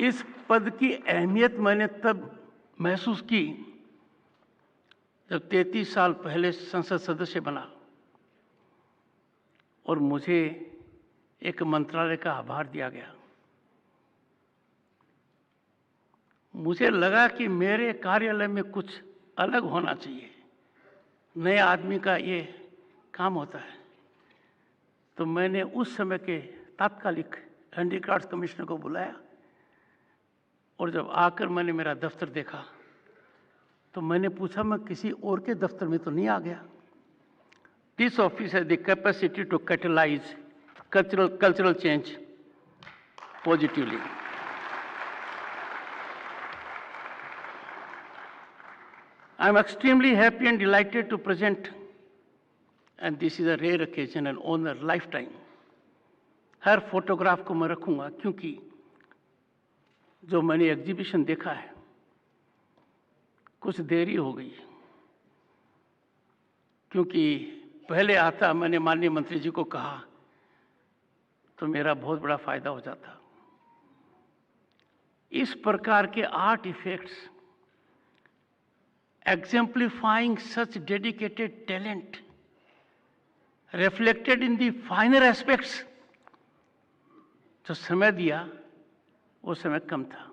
इस पद की अहमियत मैंने तब महसूस की जब 33 साल पहले संसद सदस्य बना और मुझे एक मंत्रालय का आभार दिया गया। मुझे लगा कि मेरे कार्यालय में कुछ अलग होना चाहिए। नए आदमी का ये काम होता है। तो मैंने उस समय के तात्कालिक हैंडीक्राफ्ट्स कमिश्नर को बुलाया और जब आकर मैंने मेरा दफ्तर देखा तो मैंने पूछा, मैं किसी और के दफ्तर में तो नहीं आ गया? This office has the capacity to catalyse cultural change positively. I am extremely happy and delighted to present, and this is a rare occasion and honor lifetime. Her photograph को मैं रखूंगा क्योंकि जो मैंने एग्जीबिशन देखा है कुछ देरी हो गई, क्योंकि पहले आता मैंने माननीय मंत्री जी को कहा तो मेरा बहुत बड़ा फायदा हो जाता। इस प्रकार के art effects exemplifying such dedicated talent reflected in the finer aspects, जो समय दिया वो समय कम था।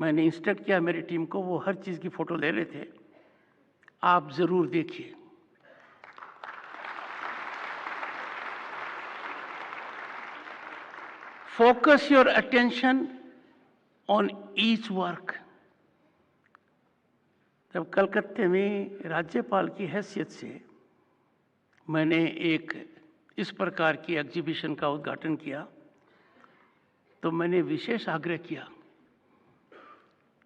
मैंने इंस्ट्रक्ट किया मेरी टीम को, वो हर चीज की फोटो ले रहे थे, आप जरूर देखिए। Focus your attention on each work. जब कलकत्ते में राज्यपाल की हैसियत से मैंने एक इस प्रकार की एग्जीबिशन का उद्घाटन किया तो मैंने विशेष आग्रह किया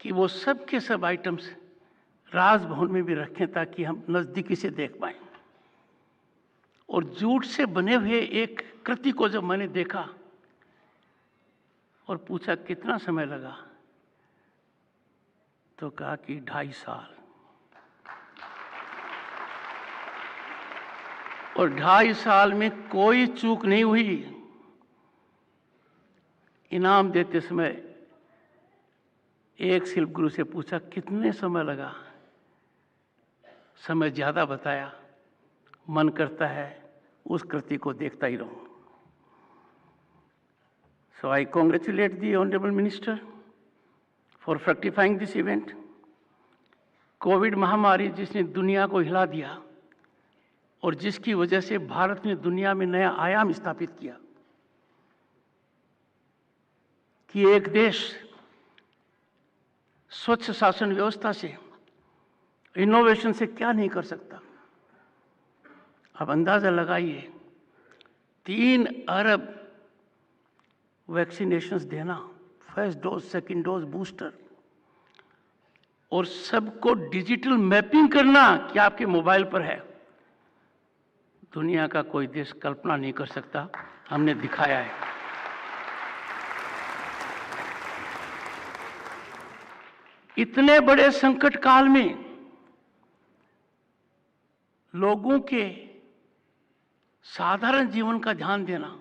कि वो सब के सब आइटम्स राजभवन में भी रखें ताकि हम नज़दीकी से देख पाएं। और जूट से बने हुए एक कृति को जब मैंने देखा और पूछा कितना समय लगा, तो कहा कि 2.5 साल। और 2.5 साल में कोई चूक नहीं हुई। इनाम देते समय एक शिल्प गुरु से पूछा कितने समय लगा, समय ज्यादा बताया। मन करता है उस कृति को देखता ही रहूं। So I congratulate the Honorable Minister for fructifying this event. Covid महामारी जिसने दुनिया को हिला दिया और जिसकी वजह से भारत ने दुनिया में नया आयाम स्थापित किया कि एक देश स्वच्छ शासन व्यवस्था से, इनोवेशन से क्या नहीं कर सकता। अब अंदाजा लगाइए, 3 अरब वैक्सीनेशंस देना, first dose, second dose, booster, और सबको डिजिटल मैपिंग करना कि आपके मोबाइल पर है। दुनिया का कोई देश कल्पना नहीं कर सकता, हमने दिखाया है। इतने बड़े संकट काल में लोगों के साधारण जीवन का ध्यान देना,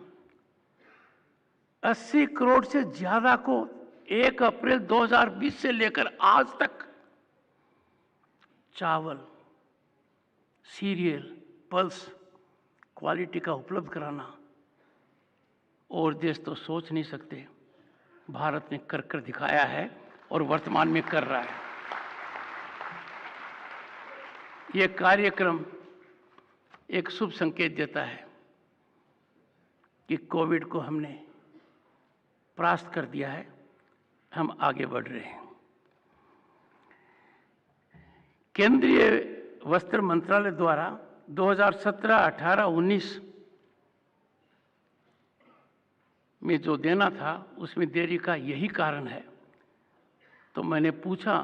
80 करोड़ से ज्यादा को 1 अप्रैल 2020 से लेकर आज तक चावल, सीरियल, पल्स क्वालिटी का उपलब्ध कराना, और देश तो सोच नहीं सकते, भारत ने कर कर दिखाया है और वर्तमान में कर रहा है। ये कार्यक्रम एक शुभ संकेत देता है कि कोविड को हमने परास्त कर दिया है, हम आगे बढ़ रहे हैं। केंद्रीय वस्त्र मंत्रालय द्वारा 2017, 18, 19 में जो देना था उसमें देरी का यही कारण है। तो मैंने पूछा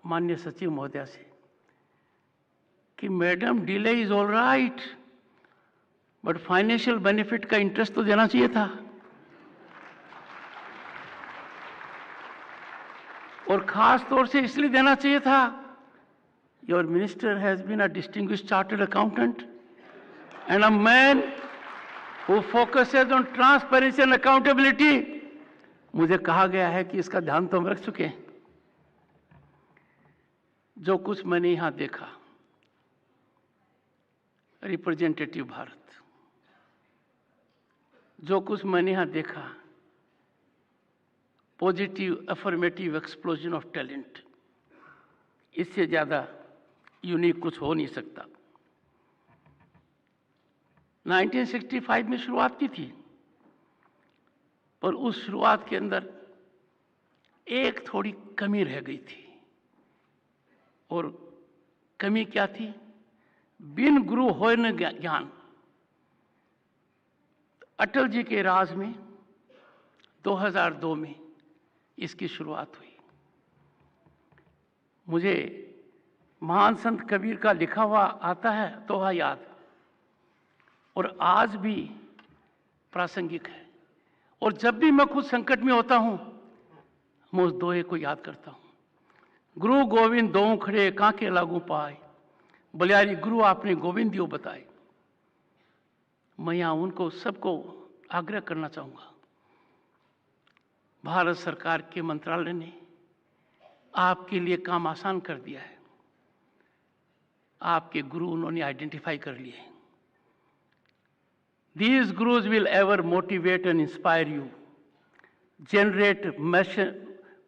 माननीय सचिव महोदया से कि madam delay is all right, but financial benefit का इंटरेस्ट तो देना चाहिए था। और खास तौर से इसलिए देना चाहिए था, your minister has been a distinguished chartered accountant and a man who focuses on transparency and accountability. मुझे कहा गया है कि इसका ध्यान तो हम रख चुके हैं। जो कुछ मैंने यहां देखा, रिप्रेजेंटेटिव भारत, जो कुछ मैंने यहां देखा, positive affirmative explosion of talent, इससे ज़्यादा यूनिक कुछ हो नहीं सकता। 1965 में शुरुआत की थी, पर उस शुरुआत के अंदर एक थोड़ी कमी रह गई थी। और कमी क्या थी? बिन गुरु होय न ज्ञान। अटल जी के राज में 2002 में इसकी शुरुआत हुई। मुझे महान संत कबीर का लिखा हुआ आता है दोहा याद, और आज भी प्रासंगिक है। और जब भी मैं खुद संकट में होता हूं, मैं उस दोहे को याद करता हूं। गुरु गोविंद दों खड़े कांके लागू पाए, बलियारी गुरु आपने गोविंद दियो बताए। मैं यहाँ उनको सबको आग्रह करना चाहूँगा, भारत सरकार के मंत्रालय ने आपके लिए काम आसान कर दिया है। आपके गुरु उन्होंने आइडेंटिफाई कर लिए। These gurus will ever motivate and inspire you, generate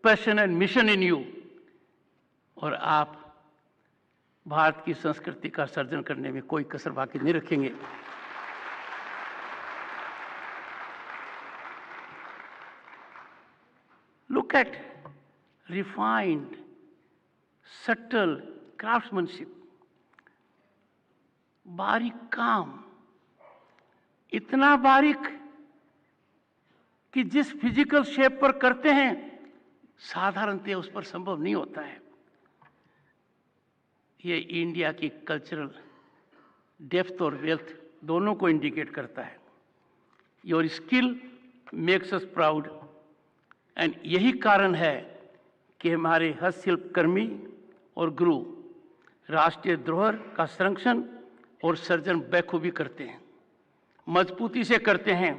passion and mission in you, और आप भारत की संस्कृति का सर्जन करने में कोई कसर बाकी नहीं रखेंगे। Look at refined, subtle craftsmanship, बारीक काम, इतना बारीक कि जिस फिजिकल शेप पर करते हैं साधारणतः उस पर संभव नहीं होता है। ये इंडिया की कल्चरल डेप्थ और वेल्थ दोनों को इंडिकेट करता है। Your skill makes us proud, and यही कारण है कि हमारे हस्तशिल्पकर्मी और गुरु राष्ट्रीय धरोहर का संरक्षण और सर्जन बखूबी करते हैं, मजबूती से करते हैं।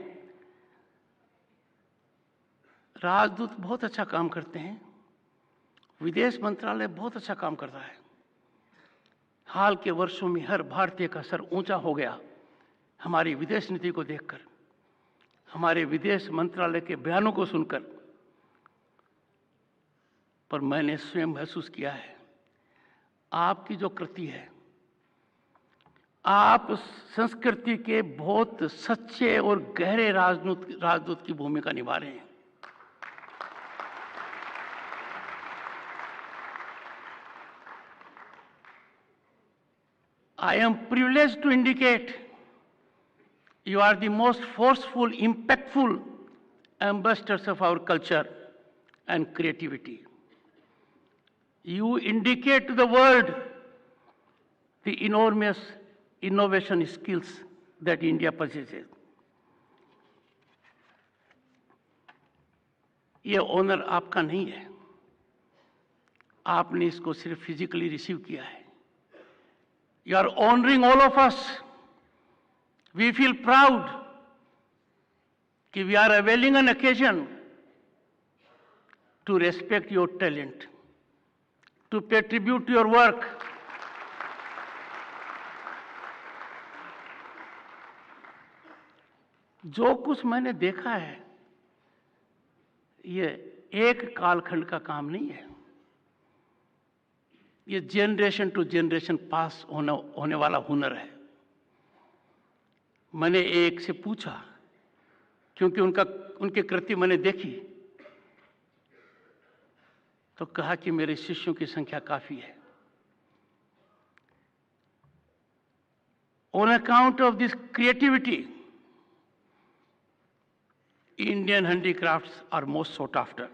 राजदूत बहुत अच्छा काम करते हैं, विदेश मंत्रालय बहुत अच्छा काम कर रहा है। हाल के वर्षों में हर भारतीय का सर ऊंचा हो गया हमारी विदेश नीति को देखकर, हमारे विदेश मंत्रालय के बयानों को सुनकर। पर मैंने स्वयं महसूस किया है, आपकी जो कृति है, आप संस्कृति के बहुत सच्चे और गहरे राजदूत की भूमिका निभा रहे हैं। I am privileged to indicate you are the most forceful, impactful ambassadors of our culture and creativity. You indicate to the world the enormous innovation skills that India possesses. ये ऑनर आपका नहीं है, आपने इसको सिर्फ फिजिकली रिसीव किया है। You are honoring all of us. We feel proud that we are availing an occasion to respect your talent, to pay tribute to your work. जो कुछ मैंने देखा है, ये एक कालखंड का काम नहीं है, ये जनरेशन टू जनरेशन पास होने वाला हुनर है। मैंने एक से पूछा, क्योंकि उनके कृति मैंने देखी, तो कहा कि मेरे शिष्यों की संख्या काफी है। On account of this creativity, Indian handicrafts are most sought after.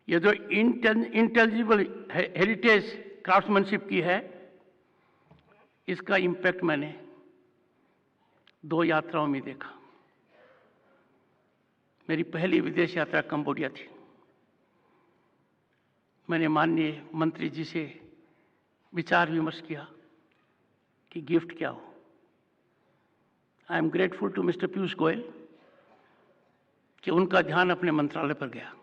ये जो इंटेलिजिबल हेरिटेज क्राफ्ट्समैनशिप की है, इसका इम्पैक्ट मैंने 2 यात्राओं में देखा। मेरी पहली विदेश यात्रा कंबोडिया थी। मैंने माननीय मंत्री जी से विचार विमर्श किया कि गिफ्ट क्या हो। I am grateful to mister Piyush Goyal कि उनका ध्यान अपने मंत्रालय पर गया।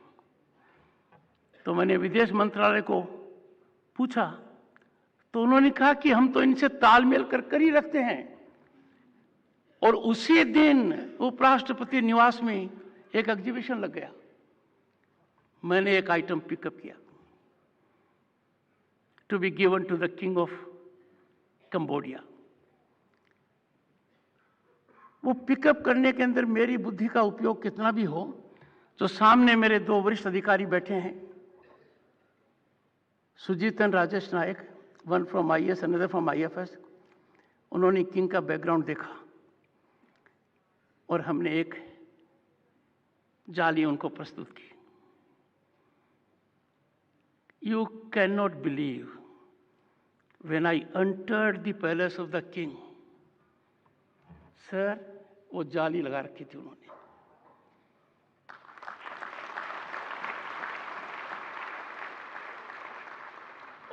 तो मैंने विदेश मंत्रालय को पूछा, तो उन्होंने कहा कि हम तो इनसे तालमेल कर ही रखते हैं। और उसी दिन उपराष्ट्रपति निवास में एक एग्जीबिशन लग गया। मैंने एक आइटम पिकअप किया। to be given to the king of Cambodia. वो पिकअप करने के अंदर मेरी बुद्धि का उपयोग कितना भी हो, तो सामने मेरे दो वरिष्ठ अधिकारी बैठे हैं, Sujeethan Rajesh Nayak, one from IAS, another from IFS. उन्होंने किंग का बैकग्राउंड देखा और हमने एक जाली उनको प्रस्तुत की. You cannot believe when I entered the palace of the king. Sir, वो जाली लगा रखी थी उन्होंने.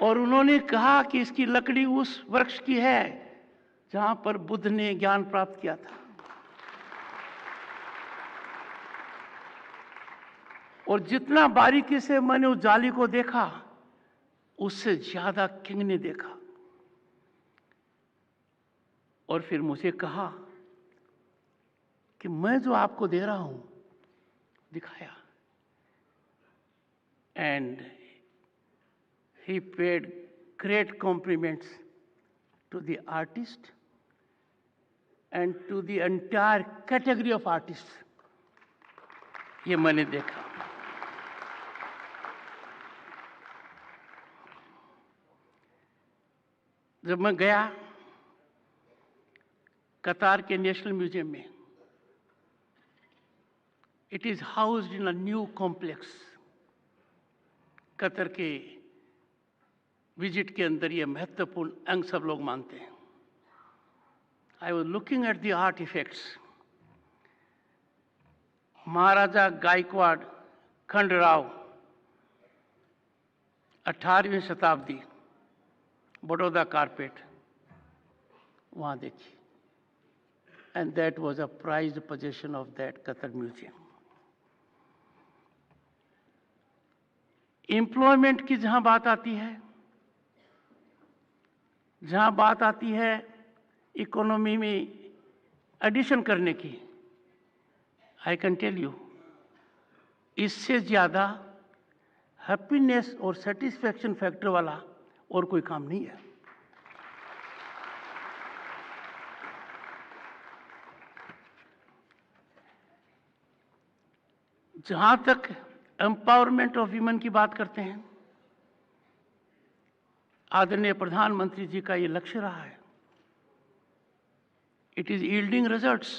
और उन्होंने कहा कि इसकी लकड़ी उस वृक्ष की है जहां पर बुद्ध ने ज्ञान प्राप्त किया था. और जितना बारीकी से मैंने उस जाली को देखा, उससे ज्यादा किंग ने देखा. और फिर मुझे कहा कि मैं जो आपको दे रहा हूं, दिखाया. And he paid great compliments to the artist and to the entire category of artists. ये मैंने देखा. जब मैं गया कतार के नेशनल म्यूजियम में, it is housed in a new complex. Qatar के विजिट के अंदर ये महत्वपूर्ण अंग सब लोग मानते हैं. I was looking at the art effects. Maharaja Gaekwad Khanderao, 18वीं शताब्दी, बड़ौदा कारपेट वहां देखी. And that was a prized position of that Qatar museum. Employment की जहां बात आती है, जहां बात आती है इकोनॉमी में एडिशन करने की, आई कैन टेल यू, इससे ज्यादा हैप्पीनेस और सेटिस्फैक्शन फैक्टर वाला और कोई काम नहीं है. जहां तक एम्पावरमेंट ऑफ वीमेन की बात करते हैं, आदरणीय प्रधानमंत्री जी का ये लक्ष्य रहा है. It is yielding results.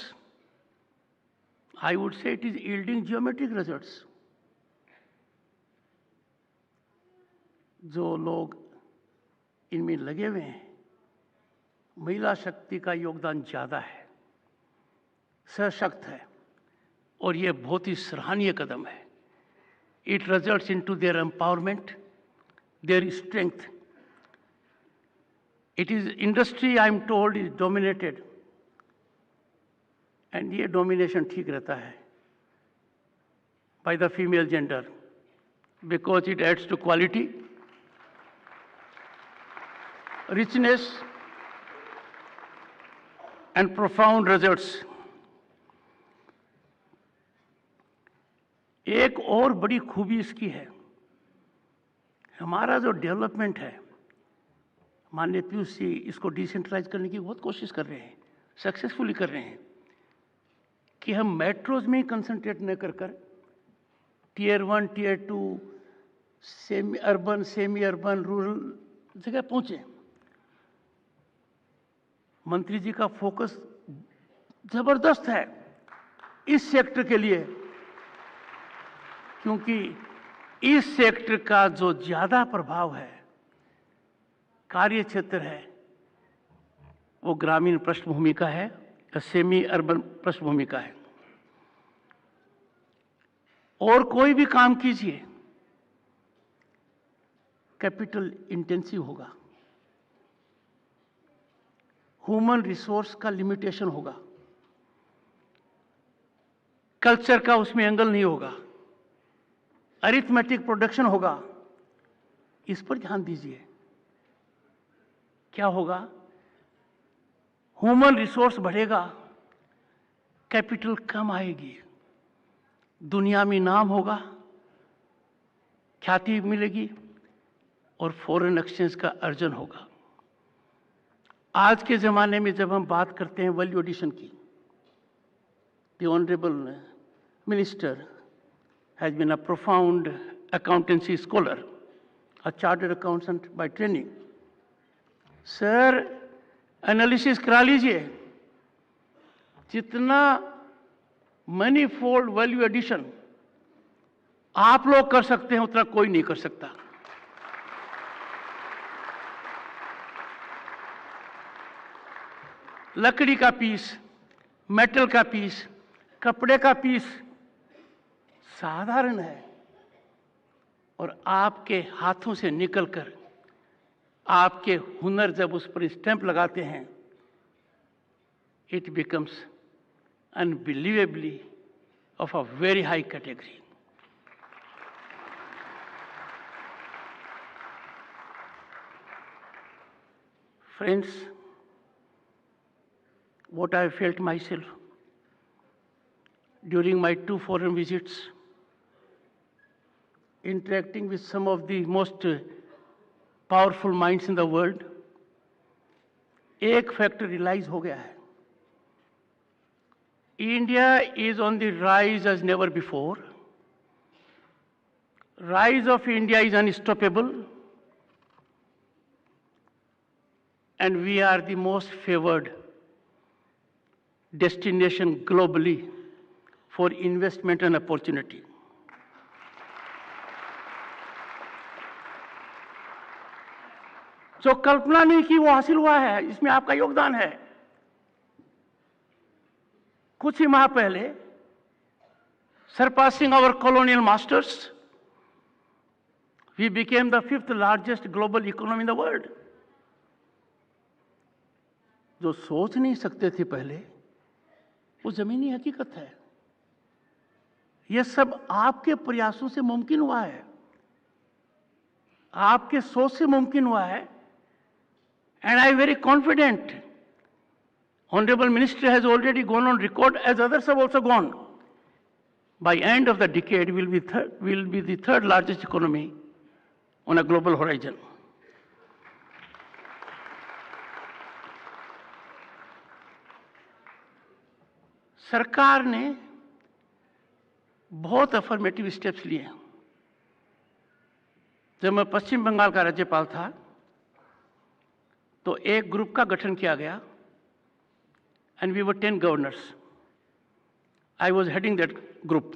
I would say it is yielding geometric results. जो लोग इनमें लगे हुए हैं, महिला शक्ति का योगदान ज्यादा है, सशक्त है, और ये बहुत ही सराहनीय कदम है. It results into their empowerment, their strength. It is industry, I am told, is dominated, and ये domination ठीक रहता है by the female gender because it adds to quality, richness, and profound results. एक और बड़ी खूबी इसकी है, हमारा जो डेवलपमेंट है, माननीय पीयूष जी इसको डिसेंट्रलाइज करने की बहुत कोशिश कर रहे हैं, सक्सेसफुली कर रहे हैं, कि हम मेट्रोज में ही कंसंट्रेट न कर Tier 1, Tier 2, semi urban, semi urban, rural जगह पहुंचे. मंत्री जी का फोकस जबरदस्त है इस सेक्टर के लिए, क्योंकि इस सेक्टर का जो ज्यादा प्रभाव है, कार्य क्षेत्र है, वो ग्रामीण पृष्ठभूमि का है या सेमी अर्बन पृष्ठभूमि का है. और कोई भी काम कीजिए, कैपिटल इंटेंसिव होगा, ह्यूमन रिसोर्स का लिमिटेशन होगा, कल्चर का उसमें एंगल नहीं होगा, अरिथमेटिक प्रोडक्शन होगा. इस पर ध्यान दीजिए. क्या होगा? ह्यूमन रिसोर्स बढ़ेगा, कैपिटल कम आएगी, दुनिया में नाम होगा, ख्याति मिलेगी, और फॉरेन एक्सचेंज का अर्जन होगा। आज के ज़माने में जब हम बात करते हैं वैल्यू एडिशन की, the honourable minister has been a profound accountancy scholar, a chartered accountant by training. सर, एनालिसिस करा लीजिए, जितना मनीफोल्ड वैल्यू एडिशन आप लोग कर सकते हैं उतना कोई नहीं कर सकता। लकड़ी का पीस, मेटल का पीस, कपड़े का पीस साधारण है, और आपके हाथों से निकलकर आपके हुनर जब उस पर स्टैंप लगाते हैं, it becomes unbelievably of a very high category. Friends, what I felt myself during my 2 foreign visits, interacting with some of the most powerful minds in the world, एक फैक्टर रियलाइज हो गया है, India is on the rise as never before. Rise of India is unstoppable, and we are the most favored destination globally for investment and opportunity. जो कल्पना नहीं की वो हासिल हुआ है, इसमें आपका योगदान है। कुछ ही माह पहले, surpassing our colonial masters, we became the 5th largest global economy in the world. जो सोच नहीं सकते थे पहले, वो जमीनी हकीकत है। यह सब आपके प्रयासों से मुमकिन हुआ है, आपके सोच से मुमकिन हुआ है। And I am very confident, Honorable Minister has already gone on record, as others have also gone. By end of the decade, we will be the 3rd largest economy on a global horizon. सरकार ने बहुत affirmative steps लिए हैं। जब मैं पश्चिम बंगाल का राज्यपाल था, तो एक ग्रुप का गठन किया गया, and we were 10 governors. I was heading that group.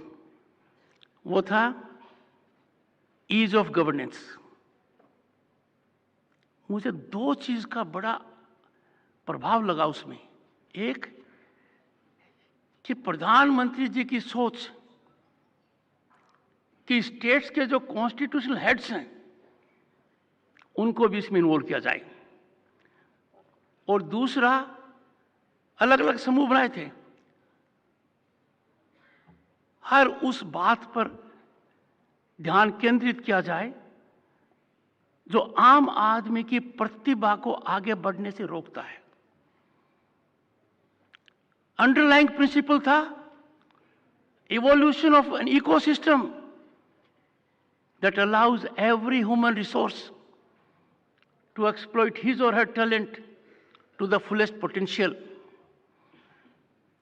वो था ease of governance. मुझे 2 चीज का बड़ा प्रभाव लगा उसमें। एक कि प्रधानमंत्री जी की सोच कि स्टेट्स के जो कॉन्स्टिट्यूशनल हेड्स हैं उनको भी इसमें इन्वॉल्व किया जाए, और दूसरा अलग अलग समूह बनाए थे, हर उस बात पर ध्यान केंद्रित किया जाए जो आम आदमी की प्रतिभा को आगे बढ़ने से रोकता है। अंडरलाइंग प्रिंसिपल था evolution of an ecosystem that allows every human resource to exploit his or her talent to the fullest potential.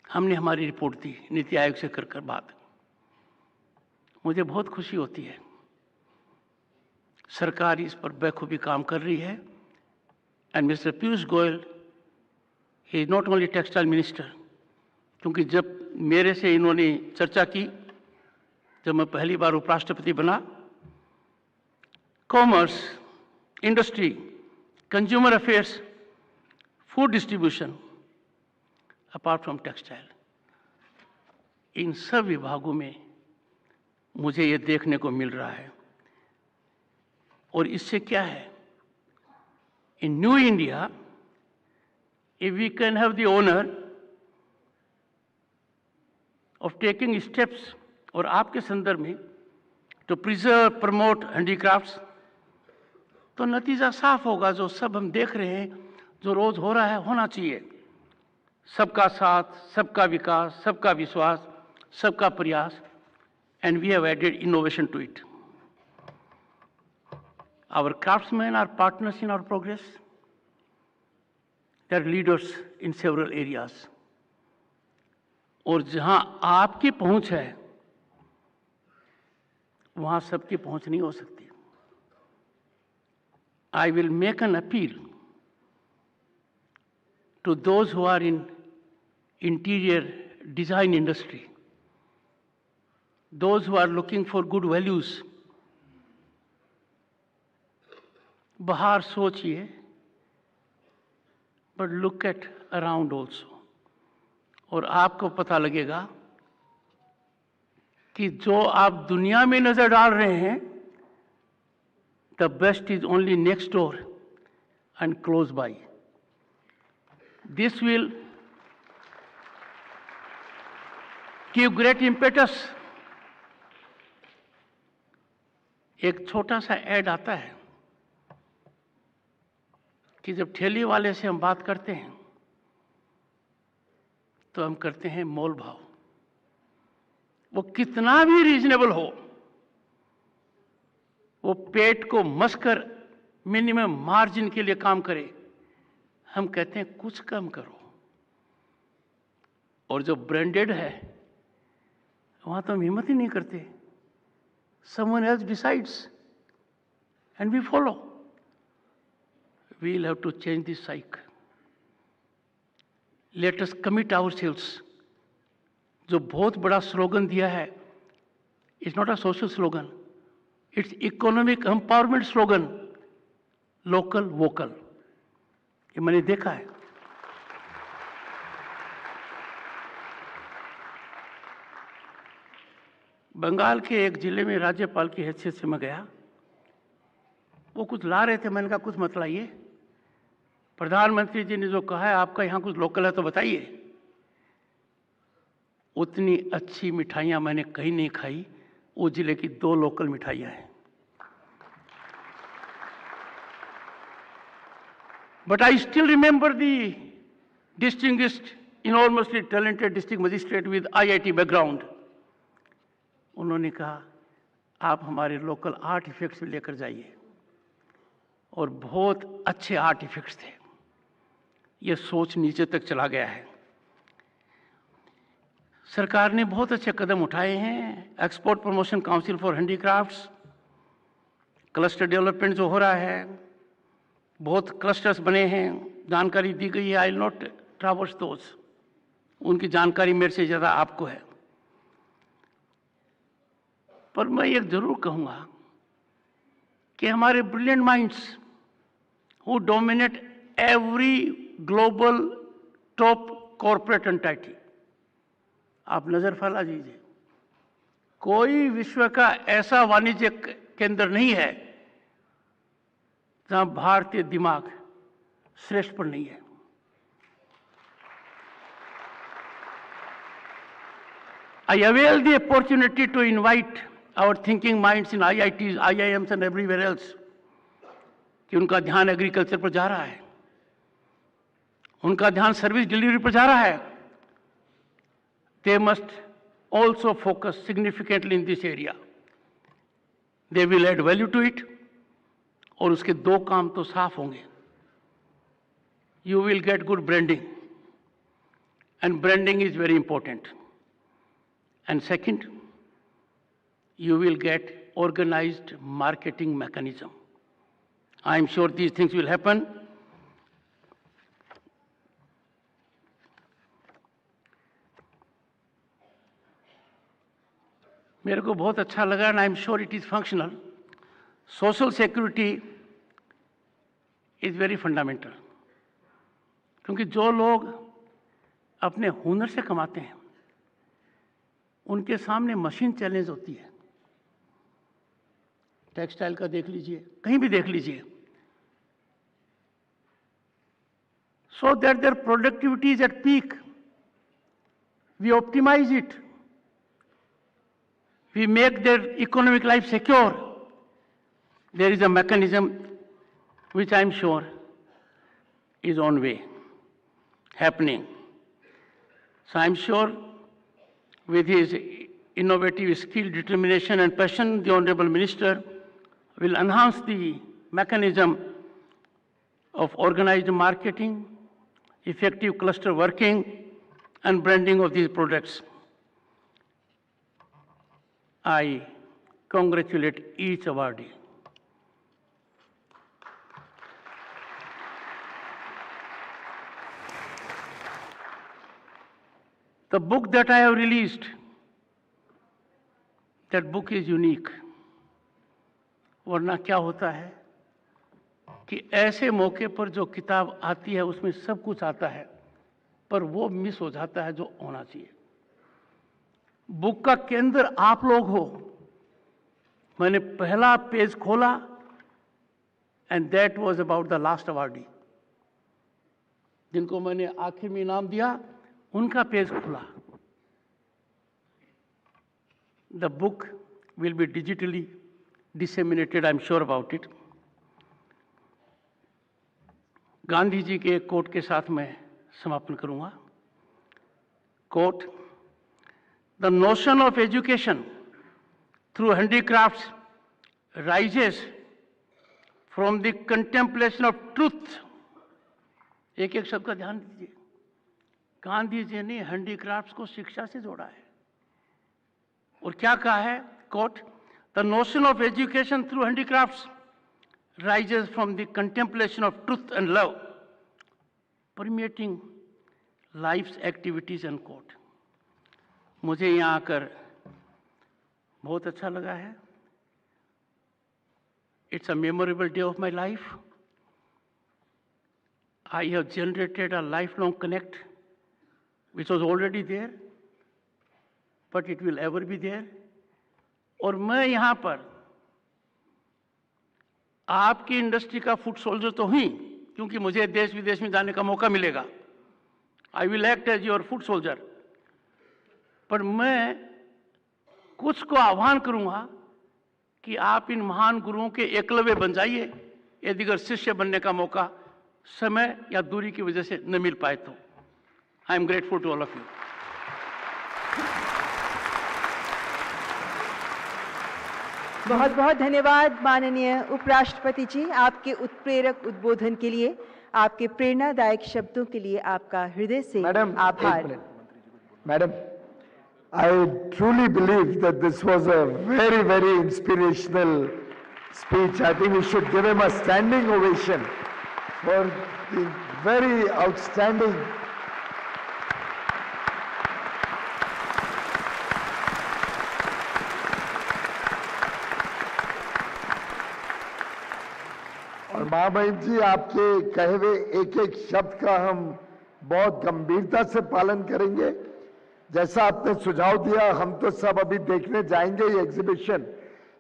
हमने हमारी रिपोर्ट दी नीति आयोग से कर बात। मुझे बहुत खुशी होती है, सरकार इस पर बखूबी काम कर रही है। And mister Piyush Goyal, he is not only textile minister, क्योंकि जब मेरे से इन्होंने चर्चा की, जब मैं पहली बार उपराष्ट्रपति बना, commerce, industry, consumer affairs, food distribution, apart from textile, इन सब विभागों में मुझे ये देखने को मिल रहा है। और इससे क्या है, in new India, if we can have the honor of taking steps, और आपके संदर्भ में to preserve, promote handicrafts, तो नतीजा साफ होगा। जो सब हम देख रहे हैं, जो रोज हो रहा है, होना चाहिए। सबका साथ, सबका विकास, सबका विश्वास, सबका प्रयास, and we have added innovation to it. Our craftsmen are partners in our progress. They are leaders in several areas. और जहां आपकी पहुंच है वहां सबकी पहुंच नहीं हो सकती. I will make an appeal to those who are in interior design industry, those who are looking for good values. बाहर सोचिए, but look at around also. और आपको पता लगेगा कि जो आप दुनिया में नजर डाल रहे हैं, the best is only next door and close by. This will give great impetus. एक छोटा सा ऐड आता है कि जब ठेले वाले से हम बात करते हैं तो हम करते हैं मोल भाव. वो कितना भी रीजनेबल हो, वो पेट को मसकर मिनिमम मार्जिन के लिए काम करे, हम कहते हैं कुछ कम करो. और जो ब्रांडेड है वहां तो हम हिम्मत ही नहीं करते. Someone else decides and we follow. We'll have to change this cycle. Let us commit ourselves. जो बहुत बड़ा स्लोगन दिया है, it's not a social slogan, it's economic empowerment slogan, local vocal. ये मैंने देखा है. बंगाल के एक जिले में राज्यपाल की हैसियत से मैं गया. वो कुछ ला रहे थे, मैंने कहा कुछ मत लाइए, प्रधानमंत्री जी ने जो कहा है आपका यहाँ कुछ लोकल है तो बताइए. उतनी अच्छी मिठाइयाँ मैंने कहीं नहीं खाई. वो जिले की 2 लोकल मिठाइयाँ हैं. But I still remember the distinguished, enormously talented district magistrate with IIT background. उन्होंने कहा आप हमारे लोकल आर्टिफैक्ट्स भी लेकर जाइए. और बहुत अच्छे आर्टिफैक्ट्स थे. ये सोच नीचे तक चला गया है. सरकार ने बहुत अच्छे कदम उठाए हैं. Export promotion council for handicrafts, cluster development जो हो रहा है, बहुत क्लस्टर्स बने हैं, जानकारी दी गई है. I will not traverse those, उनकी जानकारी मेरे से ज़्यादा आपको है. पर मैं एक जरूर कहूँगा कि हमारे brilliant minds who dominate every global top corporate entity, आप नजर फैला दीजिए, कोई विश्व का ऐसा वाणिज्य केंद्र नहीं है जहां भारतीय दिमाग श्रेष्ठ पर नहीं है. I avail the opportunity to invite our thinking minds in IITs, IIMs and everywhere else कि उनका ध्यान एग्रीकल्चर पर जा रहा है, उनका ध्यान सर्विस डिलीवरी पर जा रहा है. They must also focus significantly in this area. They will add value to it. और उसके 2 काम तो साफ होंगे. You will get good branding, and branding is very important. And second, you will get organized marketing mechanism. I am sure these things will happen. मेरे को बहुत अच्छा लगा, and I am sure it is functional. Social security is very fundamental. क्योंकि जो लोग अपने हुनर से कमाते हैं उनके सामने मशीन चैलेंज होती है. टेक्सटाइल का देख लीजिए, कहीं भी देख लीजिए. So that their productivity is at peak, we optimize it, we make their economic life secure. There is a mechanism which I am sure is on way, happening. So I am sure with his innovative skill, determination and passion, the Honorable Minister will enhance the mechanism of organized marketing, effective cluster working, and branding of these products. I congratulate each awardee. The book that I have released, that book is unique. वरना क्या होता है कि ऐसे मौके पर जो किताब आती है उसमें सब कुछ आता है, पर वो मिस हो जाता है जो होना चाहिए। बुक का केंद्र आप लोग हो। मैंने पहला पेज खोला and that was about the last awardee, जिनको मैंने आखिर में इनाम दिया, उनका पेज खुला। The book will be digitally disseminated, I'm sure about it. Gandhi ji के एक कोट के साथ मैं समापन करूंगा। Quote, the notion of education through handicrafts rises from the contemplation of truth. एक एक शब्द का ध्यान दीजिए। गांधी जी ने हैंडीक्राफ्ट्स को शिक्षा से जोड़ा है। और क्या कहा है? Quote, the notion of education through handicrafts rises from the contemplation of truth and love, permeating life's activities and quote. मुझे यहाँ आकर बहुत अच्छा लगा है। It's a memorable day of my life. I have generated a lifelong connect, which was already there, but it will ever be there. और मैं यहाँ पर आपकी इंडस्ट्री का फुट सोल्जर तो हुई, क्योंकि मुझे देश विदेश में जाने का मौका मिलेगा। I will act as your foot soldier. पर मैं कुछ को आह्वान करूंगा कि आप इन महान गुरुओं के एकलव्य बन जाइए, यदि अगर शिष्य बनने का मौका समय या दूरी की वजह से न मिल पाए तो। I am grateful to all of you. बहुत बहुत धन्यवाद माननीय उपराष्ट्रपति जी, आपके उत्प्रेरक उद्बोधन के लिए, आपके प्रेरणादायक शब्दों के लिए आपका हृदय से आभार। Madam, I truly believe that this was a very, very inspirational speech. I think we should give him a standing ovation for the very outstanding. और महामहिम जी, आपके कहे हुए एक एक शब्द का हम बहुत गंभीरता से पालन करेंगे। जैसा आपने सुझाव दिया, हम तो सब अभी देखने जाएंगे ये एग्जीबिशन,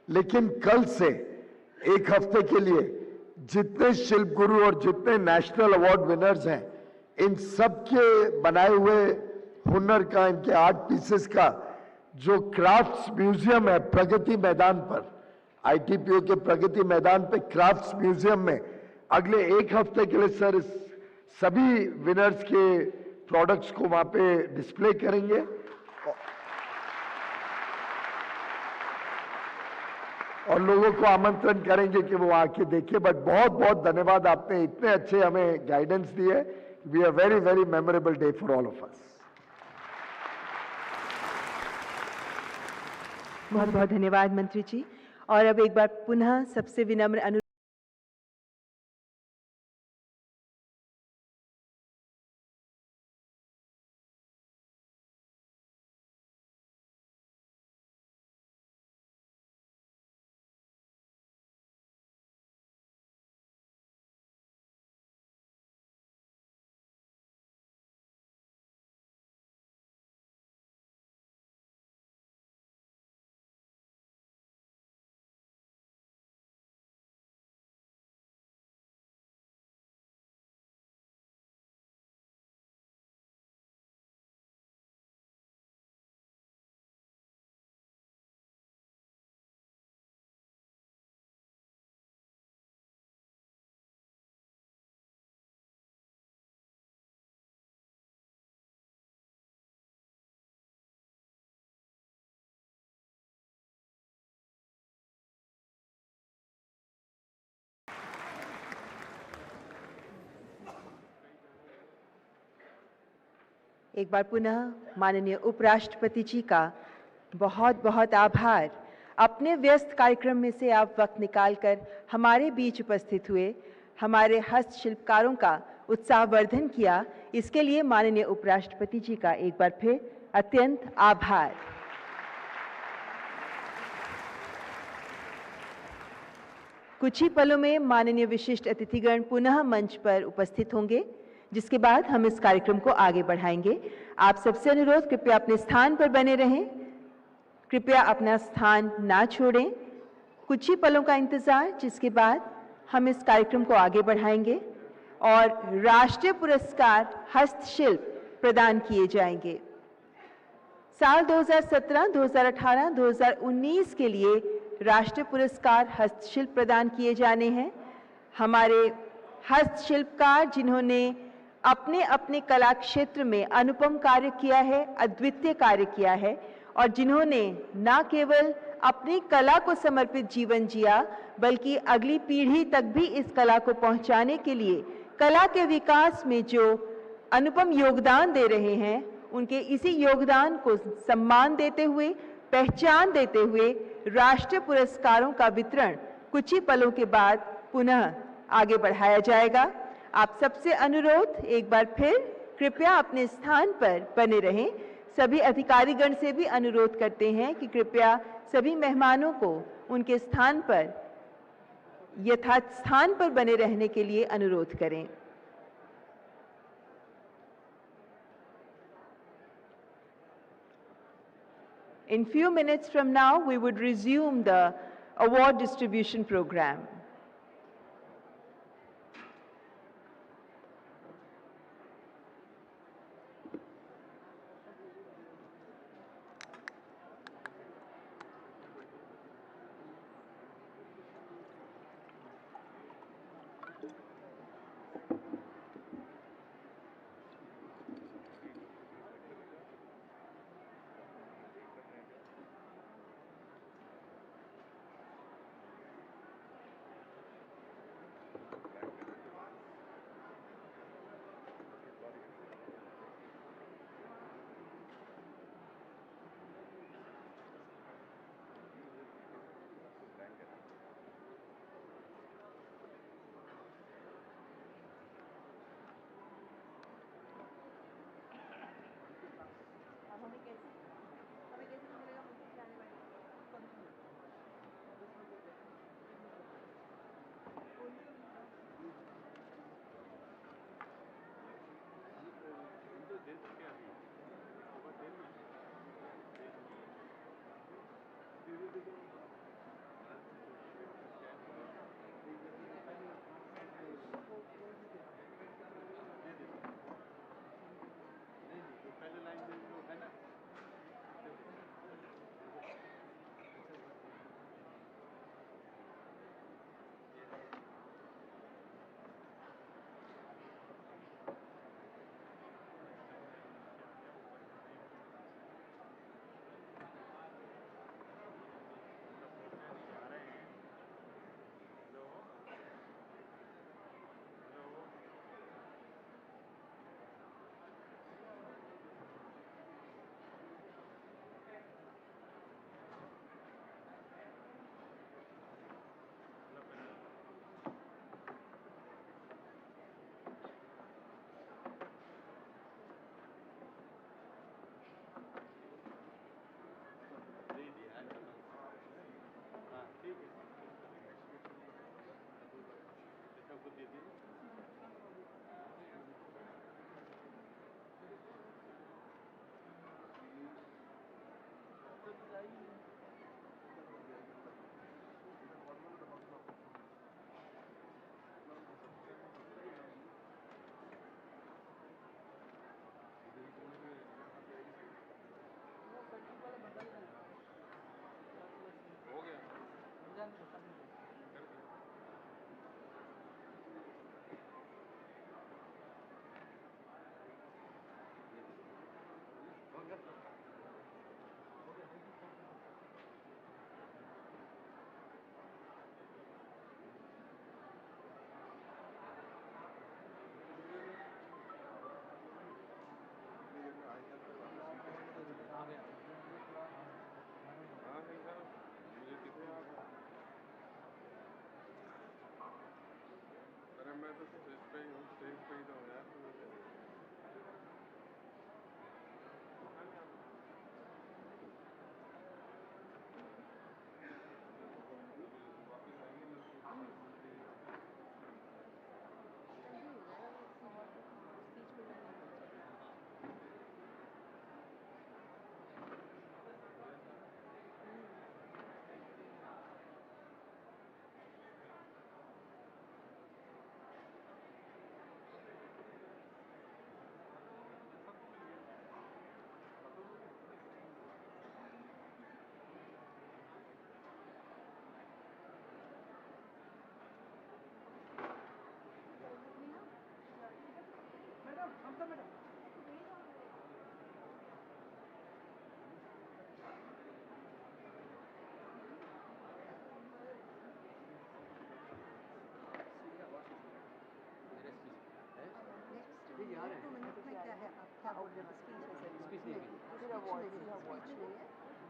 लेकिन कल से एक हफ्ते के लिए जितने शिल्प गुरु और जितने नेशनल अवार्ड विनर्स हैं, इन सब के बनाए हुए हुनर का, इनके आर्ट पीसेस का जो क्राफ्ट्स म्यूजियम है प्रगति मैदान पर, आईटीपीओ के प्रगति मैदान पे क्राफ्ट्स म्यूजियम में अगले एक हफ्ते के लिए सर इस सभी विनर्स के प्रोडक्ट्स को वहां पे डिस्प्ले करेंगे। और लोगों को आमंत्रण करेंगे कि वो आके देखें। बट बहुत बहुत धन्यवाद, आपने इतने अच्छे हमें गाइडेंस दिए। We are very very memorable day for all of us. बहुत बहुत धन्यवाद मंत्री जी। और अब एक बार पुनः सबसे विनम्र अनुरोध एक बार पुनः माननीय उपराष्ट्रपति जी का बहुत बहुत आभार। अपने व्यस्त कार्यक्रम में से आप वक्त निकालकर हमारे बीच उपस्थित हुए, हमारे हस्तशिल्पकारों का उत्साहवर्धन किया, इसके लिए माननीय उपराष्ट्रपति जी का एक बार फिर अत्यंत आभार। कुछ ही पलों में माननीय विशिष्ट अतिथिगण पुनः मंच पर उपस्थित होंगे, जिसके बाद हम इस कार्यक्रम को आगे बढ़ाएंगे। आप सबसे अनुरोध, कृपया अपने स्थान पर बने रहें, कृपया अपना स्थान ना छोड़ें। कुछ ही पलों का इंतजार, जिसके बाद हम इस कार्यक्रम को आगे बढ़ाएंगे और राष्ट्रीय पुरस्कार हस्तशिल्प प्रदान किए जाएंगे। साल 2017, 2018, 2019 के लिए राष्ट्रीय पुरस्कार हस्तशिल्प प्रदान किए जाने हैं। हमारे हस्तशिल्पकार जिन्होंने अपने अपने कला क्षेत्र में अनुपम कार्य किया है, अद्वितीय कार्य किया है और जिन्होंने न केवल अपनी कला को समर्पित जीवन जिया, बल्कि अगली पीढ़ी तक भी इस कला को पहुंचाने के लिए कला के विकास में जो अनुपम योगदान दे रहे हैं, उनके इसी योगदान को सम्मान देते हुए, पहचान देते हुए राष्ट्रीय पुरस्कारों का वितरण कुछ ही पलों के बाद पुनः आगे बढ़ाया जाएगा। आप सबसे अनुरोध, एक बार फिर कृपया अपने स्थान पर बने रहें। सभी अधिकारीगण से भी अनुरोध करते हैं कि कृपया सभी मेहमानों को उनके स्थान पर यथार्थ स्थान पर बने रहने के लिए अनुरोध करें। In few minutes from now, we would resume the award distribution program.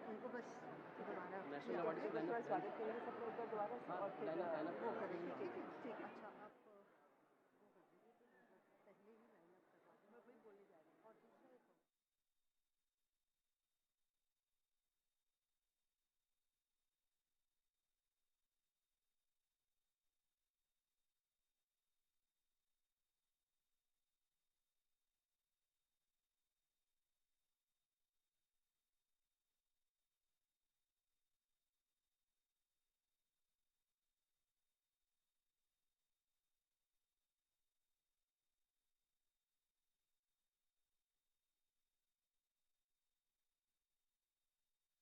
उनको बस दोबारा नेशनल अवार्ड से स्वागत करेंगे सब लोग दोबारा से और फिर वो करेंगे। ठीक है, ठीक, अच्छा।